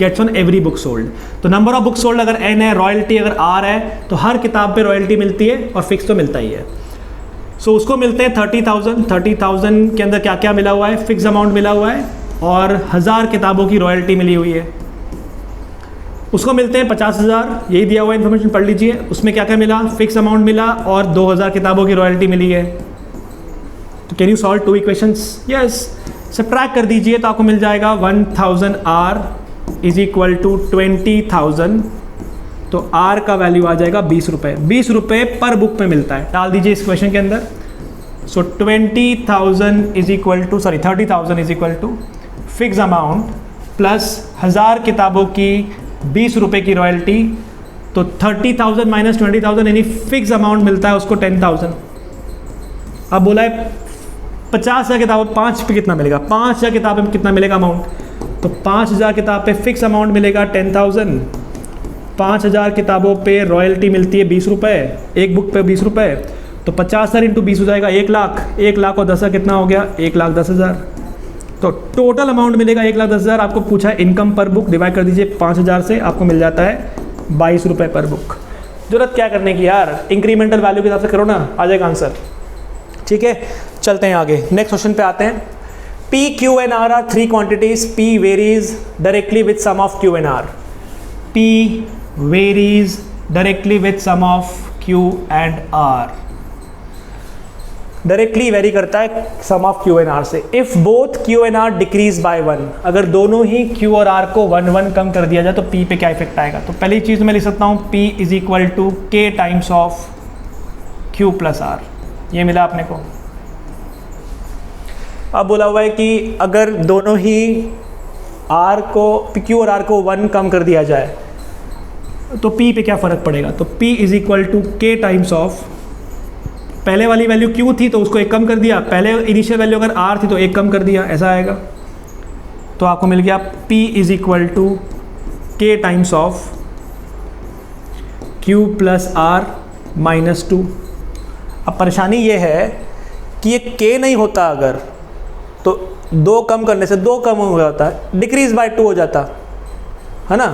gets on every book sold. तो number of books sold अगर n है, royalty अगर r है, तो हर किताब पे royalty मिलती है और fix तो मिलता ही है। So उसको मिलते हैं 30,000। 30,000 के अंदर क्या क्या मिला हुआ है, फिक्स अमाउंट मिला हुआ है और 1000 किताबों की रॉयल्टी मिली हुई है। उसको मिलते हैं 50,000, यही दिया हुआ इन्फॉर्मेशन पढ़ लीजिए। उसमें क्या क्या मिला, फिक्स अमाउंट मिला और 2,000 किताबों की रॉयल्टी मिली है। तो can you solve 2 equations, yes. Subtract कर दीजिए तो आपको मिल जाएगा 1,000 r इज इक्वल टू 20,000, तो r का वैल्यू आ जाएगा 20 रुपये। 20 रुपये पर बुक पे मिलता है, डाल दीजिए इस क्वेश्चन के अंदर। So 20,000 is equal to, sorry 30,000 is equal to fix amount plus 1000 किताबों की 20 रुपये की रॉयल्टी, तो 30,000 माइनस 20,000 यानी फिक्स अमाउंट मिलता है उसको 10,000। अब बोला है 50,000 किताबों 5 पे कितना मिलेगा, 5,000 किताबें में कितना मिलेगा अमाउंट, तो 5,000 किताब पे फिक्स अमाउंट मिलेगा 10,000। 5,000 किताबों पे रॉयल्टी मिलती है 20 रुपये, एक बुक पे 20 रुपये, तो 50,000 इंटू 20 हो जाएगा 1 लाख। 1 लाख और 10,000 कितना हो गया 1,10,000। तो टोटल अमाउंट मिलेगा 1,10,000। आपको पूछा है इनकम पर बुक, डिवाइड कर दीजिए 5,000 से, आपको मिल जाता है 22 रुपये पर बुक। जरूरत क्या करने की यार, इंक्रीमेंटल वैल्यू के हिसाब से करो ना, आ जाएगा आंसर। ठीक है, चलते हैं आगे, नेक्स्ट क्वेश्चन पे आते हैं। P, Q and R are 3 quantities. P varies directly with sum of Q and R. P varies directly with sum of Q and R. Directly very करता है सम ऑफ Q and R से। If both Q and R decrease by 1, अगर दोनों ही Q और R को 1 कम कर दिया जाए तो P पे क्या इफेक्ट आएगा। तो पहली चीज़ मैं लिख सकता हूँ P is equal to K times of Q plus R। ये मिला अपने को। अब बोला हुआ है कि अगर दोनों ही R को, Q और R को 1 कम कर दिया जाए तो P पे क्या फ़र्क पड़ेगा। तो P is equal to K times of, पहले वाली वैल्यू Q थी तो उसको 1 कम कर दिया, पहले इनिशियल वैल्यू अगर R थी तो 1 कम कर दिया, ऐसा आएगा। तो आपको मिल गया P is equal to K times of Q plus R minus 2। अब परेशानी ये है कि ये K नहीं होता अगर, तो 2 कम करने से 2 कम हो जाता है, डिक्रीज बाय 2 हो जाता है ना,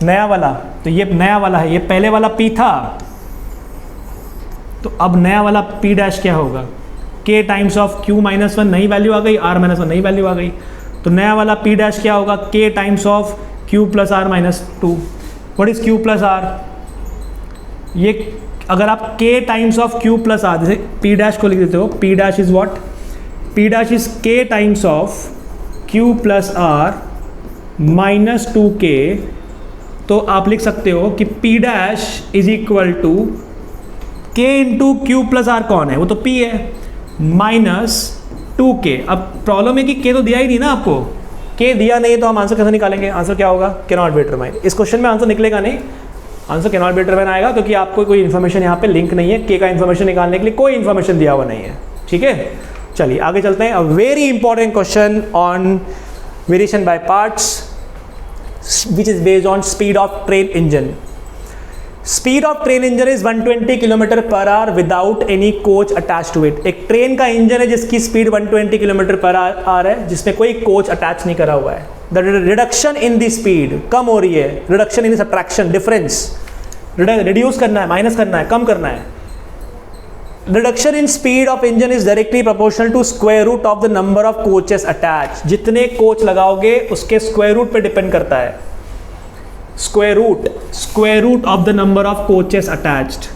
नया वाला। तो ये नया वाला है, ये पहले वाला P था, तो अब नया वाला P डैश क्या होगा, K times of Q minus 1 नई वैल्यू आ गई, R माइनस 1 नई वैल्यू आ गई, तो नया वाला P डैश क्या होगा, K times of Q plus R minus 2। What is q plus R? ये अगर आप k times of q plus R, जैसे p डैश को लिख देते हो, p dash is what? p dash is k times of q plus R minus 2k, तो आप लिख सकते हो कि p dash is equal to k into Q plus R कौन है? वो तो p है, माइनस 2k। अब प्रॉब्लम है कि k तो दिया ही नहीं ना आपको, k दिया नहीं तो हम आंसर कैसे निकालेंगे? आंसर क्या होगा? Can not be determine. इस क्वेश्चन में आंसर निकलेगा नहीं, answer can not be determine आएगा क्योंकि आपको कोई इन्फॉर्मेशन यहाँ पे लिंक नहीं है, k का इन्फॉर्मेशन निकालने के लिए कोई इन्फॉर्मेशन दिया हुआ नहीं है। ठीक है, चलिए आगे चलते हैं। A very important question on variation by parts which is based on speed of train engine. Speed of train engine is 120 km per hour without any coach attached to it. एक ट्रेन का engine है जिसकी speed 120 km per hour है, जिसमें कोई coach attach नहीं करा हुआ है। The reduction in the speed, कम हो रही है, reduction in subtraction, difference, reduce करना है, माइनस करना है, कम करना है। Reduction in speed of engine is directly proportional to square root of the number of coaches attach. जितने कोच लगाओगे उसके स्क्वायर रूट पे डिपेंड करता है। Square root of the number of coaches attached.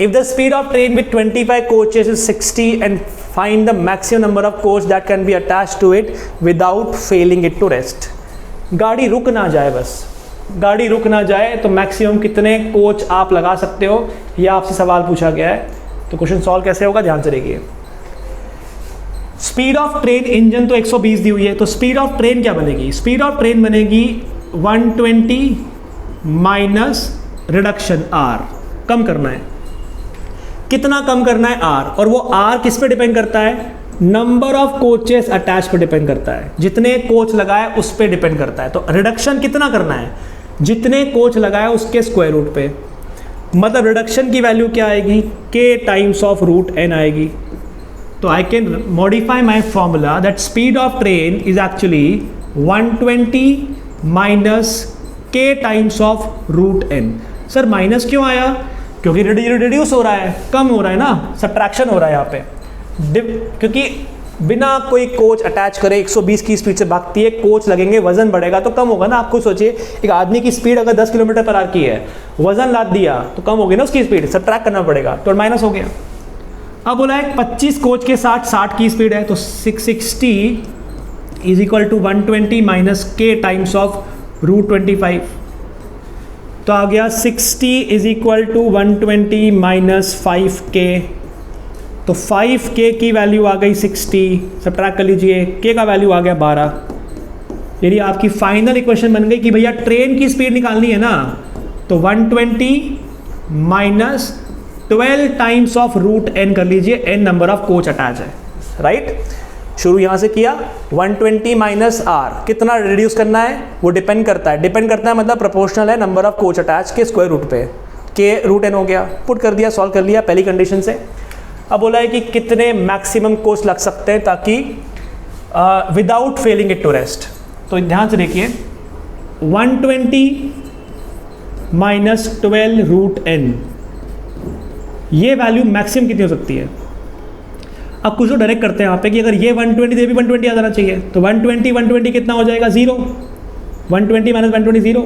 If the speed of train with 25 coaches is 60 and find the maximum number of coach that can be attached to it without failing it to rest. गाड़ी रुक ना जाए, बस गाड़ी रुक ना जाए तो मैक्सिमम कितने कोच आप लगा सकते हो, यह आपसे सवाल पूछा गया है। तो क्वेश्चन सॉल्व कैसे होगा, ध्यान से देखिए। स्पीड ऑफ ट्रेन इंजन तो 120 दी हुई है, तो स्पीड ऑफ ट्रेन क्या बनेगी? स्पीड ऑफ ट्रेन बनेगी 120 माइनस रिडक्शन r, कम करना है। कितना कम करना है? r, और वो r किस पे डिपेंड करता है? नंबर ऑफ कोचेस अटैच पे डिपेंड करता है, जितने कोच लगाए उस पे डिपेंड करता है। तो रिडक्शन कितना करना है? जितने कोच लगाए उसके स्क्वायर रूट पे, मतलब रिडक्शन की वैल्यू क्या आएगी? k times of root n आएगी। तो I can modify my formula that speed of train is actually 120 minus k times of root n। Sir minus क्यों आया? क्योंकि रिड्यूस हो रहा है, कम हो रहा है ना, सब्ट्रैक्शन हो रहा है यहाँ पे। क्योंकि बिना कोई कोच अटैच करे 120 की स्पीड से भागती है, कोच लगेंगे, वजन बढ़ेगा तो कम होगा ना। आप खुद सोचिए, एक आदमी की स्पीड अगर 10 किलोमीटर पर आवर की है, वजन लाद दिया तो कम होगी ना उसकी स्पीड, सब्ट्रैक्ट करना पड़ेगा, तो माइनस हो गया। अब बोला है 25 कोच के साथ 60 की स्पीड है, तो 660 is equal to 120 minus k times of root 25। तो आ गया 60 is equal to 120 minus 5k, तो 5k की वैल्यू आ गई 60, सब्ट्रैक्ट कर लीजिए, k का वैल्यू आ गया 12। यानी आपकी फाइनल इक्वेशन बन गई कि भैया ट्रेन की स्पीड निकालनी है ना, तो 120 minus 12 times of root n कर लीजिए, n number of coach attach है, राइट। शुरू यहाँ से किया, 120 माइनस r, कितना रिड्यूस करना है वो डिपेंड करता है, मतलब प्रोपोर्शनल है नंबर ऑफ कोच अटैच के स्क्वायर रूट पे, k रूट n हो गया, पुट कर दिया, सॉल्व कर लिया पहली कंडीशन से। अब बोला है कि कितने मैक्सिमम कोच लग सकते हैं ताकि without failing it to rest. तो ध्यान से देखिए, 120 माइनस 12 रूट n, ये वैल्यू मैक्सिमम कितनी हो सकती है? अब कुछ लोग डायरेक्ट करते हैं यहाँ पे कि अगर ये 120 दे भी 120 आ जाना चाहिए, तो 120 कितना हो जाएगा? 0। 120 माइनस 120 0,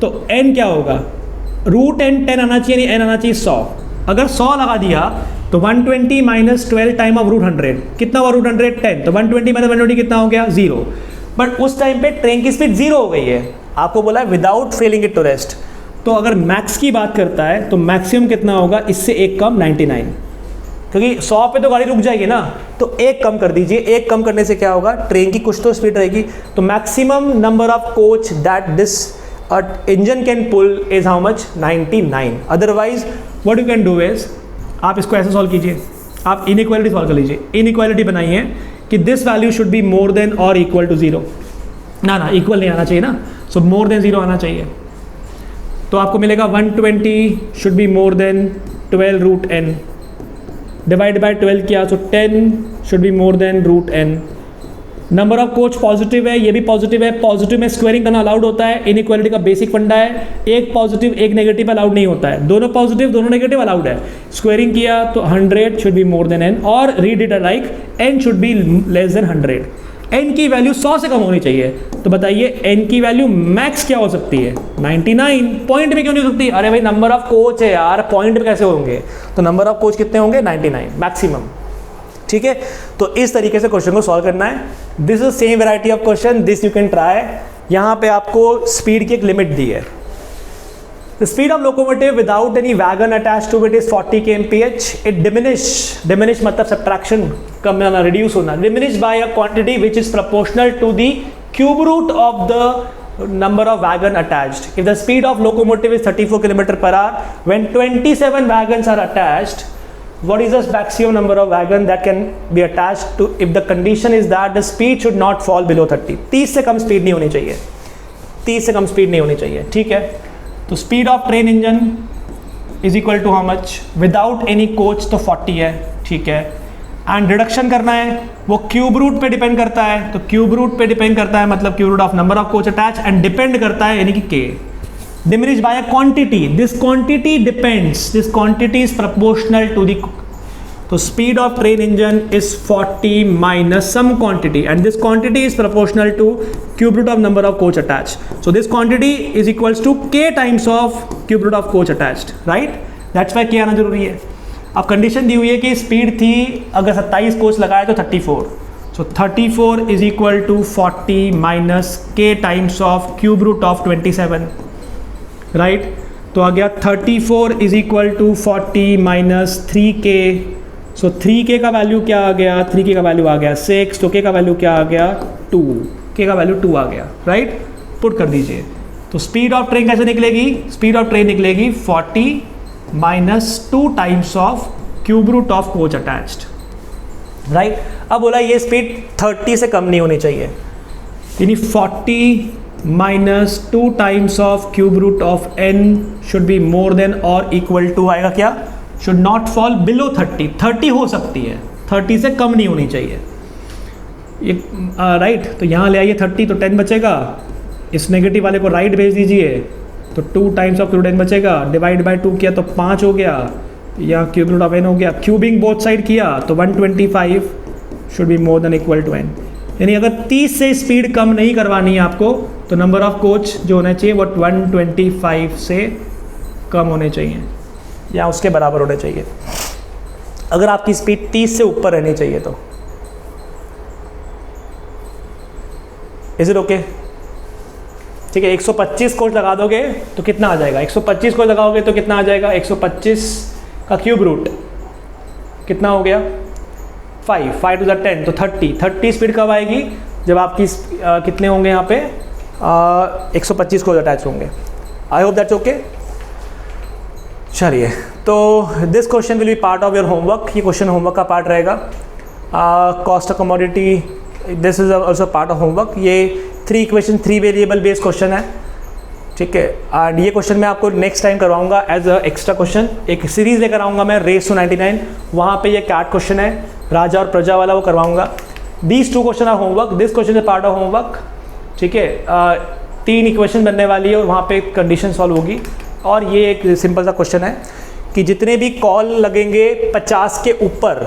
तो n क्या होगा? रूट n 10 आना चाहिए, नहीं n आना चाहिए 100। अगर 100 लगा दिया तो 120 माइनस 12 टाइम ऑफ रूट 100, कितना हुआ रूट 100? 10। तो 120 माइनस 120 कितना हो गया? 0। बट उस टाइम पे ट्रेन की स्पीड 0 हो गई है, आपको बोला है without failing it to rest. तो अगर मैक्स की बात करता है तो मैक्सिमम कितना होगा? इससे एक कम 99, क्योंकि 100 पे तो गाड़ी रुक जाएगी ना, तो एक कम कर दीजिए। एक कम करने से क्या होगा? ट्रेन की कुछ तो स्पीड रहेगी। तो maximum number of coach that this engine can pull is how much? 99। Otherwise what you can do is, आप इसको ऐसे सॉल्व कीजिए, आप इनइक्वालिटी सॉल्व कर लीजिए। इनइक्वालिटी बनाइए कि this value should be more than और इक्वल टू 0। ना इक्वल नहीं आना चाहिए ना, सो मोर देन 0 आना चाहिए। तो आपको मिलेगा 120 should be more than 12 root n, divide by 12 किया, so 10 should be more than root n। Number of coach positive है, ये भी पॉजिटिव है, पॉजिटिव में स्क्वायरिंग करना अलाउड होता है, इनइक्वालिटी का बेसिक फंडा है। एक पॉजिटिव एक नेगेटिव अलाउड नहीं होता है, दोनों पॉजिटिव दोनों नेगेटिव अलाउड है। स्क्वायरिंग किया तो 100 should be more then n, और read it like n should be less than 100। n की वैल्यू 100 से कम होनी चाहिए। तो बताइए n की वैल्यू मैक्स क्या हो सकती है? 99। पॉइंट में क्यों नहीं हो सकती? अरे भाई नंबर ऑफ कोच है यार, पॉइंट में कैसे होंगे? तो नंबर ऑफ कोच कितने होंगे? 99 मैक्सिमम। ठीक है, तो इस तरीके से क्वेश्चन को सॉल्व करना है। This is same variety of question, this you can try. यहाँ पे आपको स्पीड की एक लिमिट दी है। The speed of locomotive without any wagon attached to it is 40 kmph. It diminish मतलब subtraction कम होना, reduce होना, diminish by a quantity which is proportional to the cube root of the number of wagon attached. If the speed of locomotive is 34 km per hour, when 27 wagons are attached, what is the maximum number of wagon that can be attached to if the condition is that the speed should not fall below 30? 30 से कम speed नहीं होनी चाहिए, 30 से कम speed नहीं होनी चाहिए। ठीक है, तो speed of train engine is equal to how much? Without any coach तो 40 है। ठीक है, एंड रिडक्शन करना है, वो क्यूब रूट पे डिपेंड करता है। तो क्यूब रूट पे डिपेंड करता है मतलब cube root of number of coach attach, and depend करता है यानी कि के। Diminish by a quantity, this quantity depends, this quantity is proportional to the, तो speed of train engine is 40 minus some quantity, and this quantity is proportional to cube root of number of coach attach. So this quantity is equals to k times of cube root of coach attached, right? That's why k आना जरूरी है। अब condition दी हुई है कि speed थी अगर 27 coach लगाए तो 34, so 34 is equal to 40 minus k times of cube root of 27, right? तो आ गया 34 is equal to 40 minus 3k। So 3k का वैल्यू क्या आ गया? 3k का वैल्यू आ गया 6, तो k का वैल्यू क्या आ गया? 2, k का वैल्यू 2 आ गया, राइट? पुट कर दीजिए। तो स्पीड ऑफ ट्रेन कैसे निकलेगी? स्पीड ऑफ ट्रेन निकलेगी 40 minus 2 times of cube root of coach attached, right? अब बोला ये स्पीड 30 से कम नहीं होनी चाहिए, यानी 40 minus 2 times of cube root of n should be more than और इक्वल टू आएगा क्या? Should not fall below 30। 30 हो सकती है, 30 से कम नहीं होनी चाहिए, राइट? तो यहाँ ले आइए 30, तो 10 बचेगा। इस नेगेटिव वाले को राइट भेज दीजिए, तो 2 टाइम्स ऑफ क्यूब 10 बचेगा, डिवाइड बाय 2 किया तो 5 हो गया, यहाँ क्यूब रूट ऑफ n हो गया, क्यूबिंग बोथ साइड किया तो 125 should be more than equal to n। यानी अगर 30 से स्पीड कम नहीं करवानी है आपको, तो नंबर ऑफ कोच जो होना चाहिए वो 125 से कम होने चाहिए या उसके बराबर होने चाहिए। अगर आपकी स्पीड 30 से ऊपर रहनी चाहिए तो इज इट ओके? ठीक है, 125 कोच लगा दोगे तो कितना आ जाएगा? 125 कोच लगाओगे तो कितना आ जाएगा? 125 का क्यूब रूट कितना हो गया? 5 टू द 10, तो 30 स्पीड कब आएगी? जब आपकी कितने होंगे यहाँ पे? 125 कोच अटैच होंगे। I hope that's okay. चलिए, तो this question will be part of your homework. ये क्वेश्चन होमवर्क का पार्ट रहेगा। Cost of commodity, this is also part of homework. ये 3 इक्वेशन 3 वेरिएबल बेस्ड क्वेश्चन है, ठीक है? एंड ये क्वेश्चन मैं आपको नेक्स्ट टाइम करवाऊंगा एज अ एक्स्ट्रा क्वेश्चन। एक सीरीज लेकर आऊँगा मैं, रेस टू 99, वहाँ पे ये कैट क्वेश्चन है, राजा और प्रजा वाला, वो करवाऊँगा। These 2 question are homework, this question is part of homework, ठीक है? 3 इक्वेशन बनने वाली है और वहाँ पे कंडीशन सॉल्व होगी। और ये एक सिंपल सा क्वेश्चन है कि जितने भी कॉल लगेंगे 50 के ऊपर,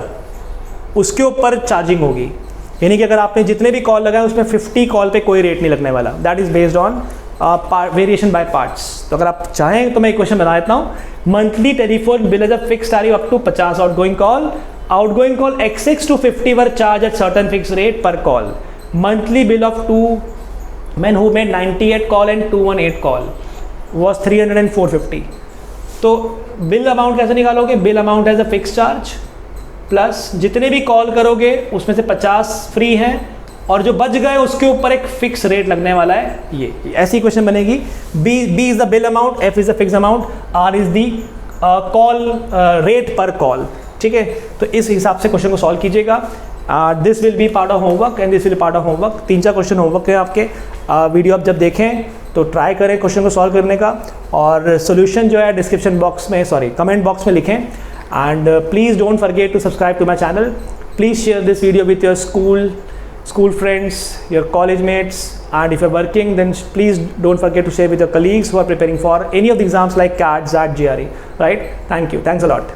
उसके ऊपर चार्जिंग होगी। यानी कि अगर आपने जितने भी कॉल लगाए उसमें 50 कॉल पे कोई रेट नहीं लगने वाला। That is based on variation by parts. तो अगर आप चाहें तो मैं एक क्वेश्चन बना देता हूँ। Monthly telephone bill is a fix tariff up to 50 outgoing call X6 to 50 were charged at certain fixed rate per call. Monthly bill of 2 men who made 98 call and 218 call was 300 and 450. तो bill amount कैसे निकालोगे? Bill amount as a fix charge plus जितने भी call करोगे उसमें से 50 free हैं और जो बच गए उसके ऊपर एक फिक्स रेट लगने वाला है। ये ऐसी क्वेश्चन बनेगी। B is the bill amount, F is the fix amount, R is the call rate per call, ठीक है? तो इस हिसाब से क्वेश्चन को सॉल्व कीजिएगा। This will be part of homework and this will part of homework. 3-4 question homework है आपके। वीडियो आप जब देखें तो ट्राई करें क्वेश्चन को सॉल्व करने का, और सोल्यूशन जो है डिस्क्रिप्शन बॉक्स में, कमेंट बॉक्स में लिखें। And please don't forget to subscribe to my channel. Please share this video with your school friends, your college mates, and if you're working, then please don't forget to share with your colleagues who are preparing for any of the exams like CAT, XAT, GRE, right? Thank you. Thanks a lot.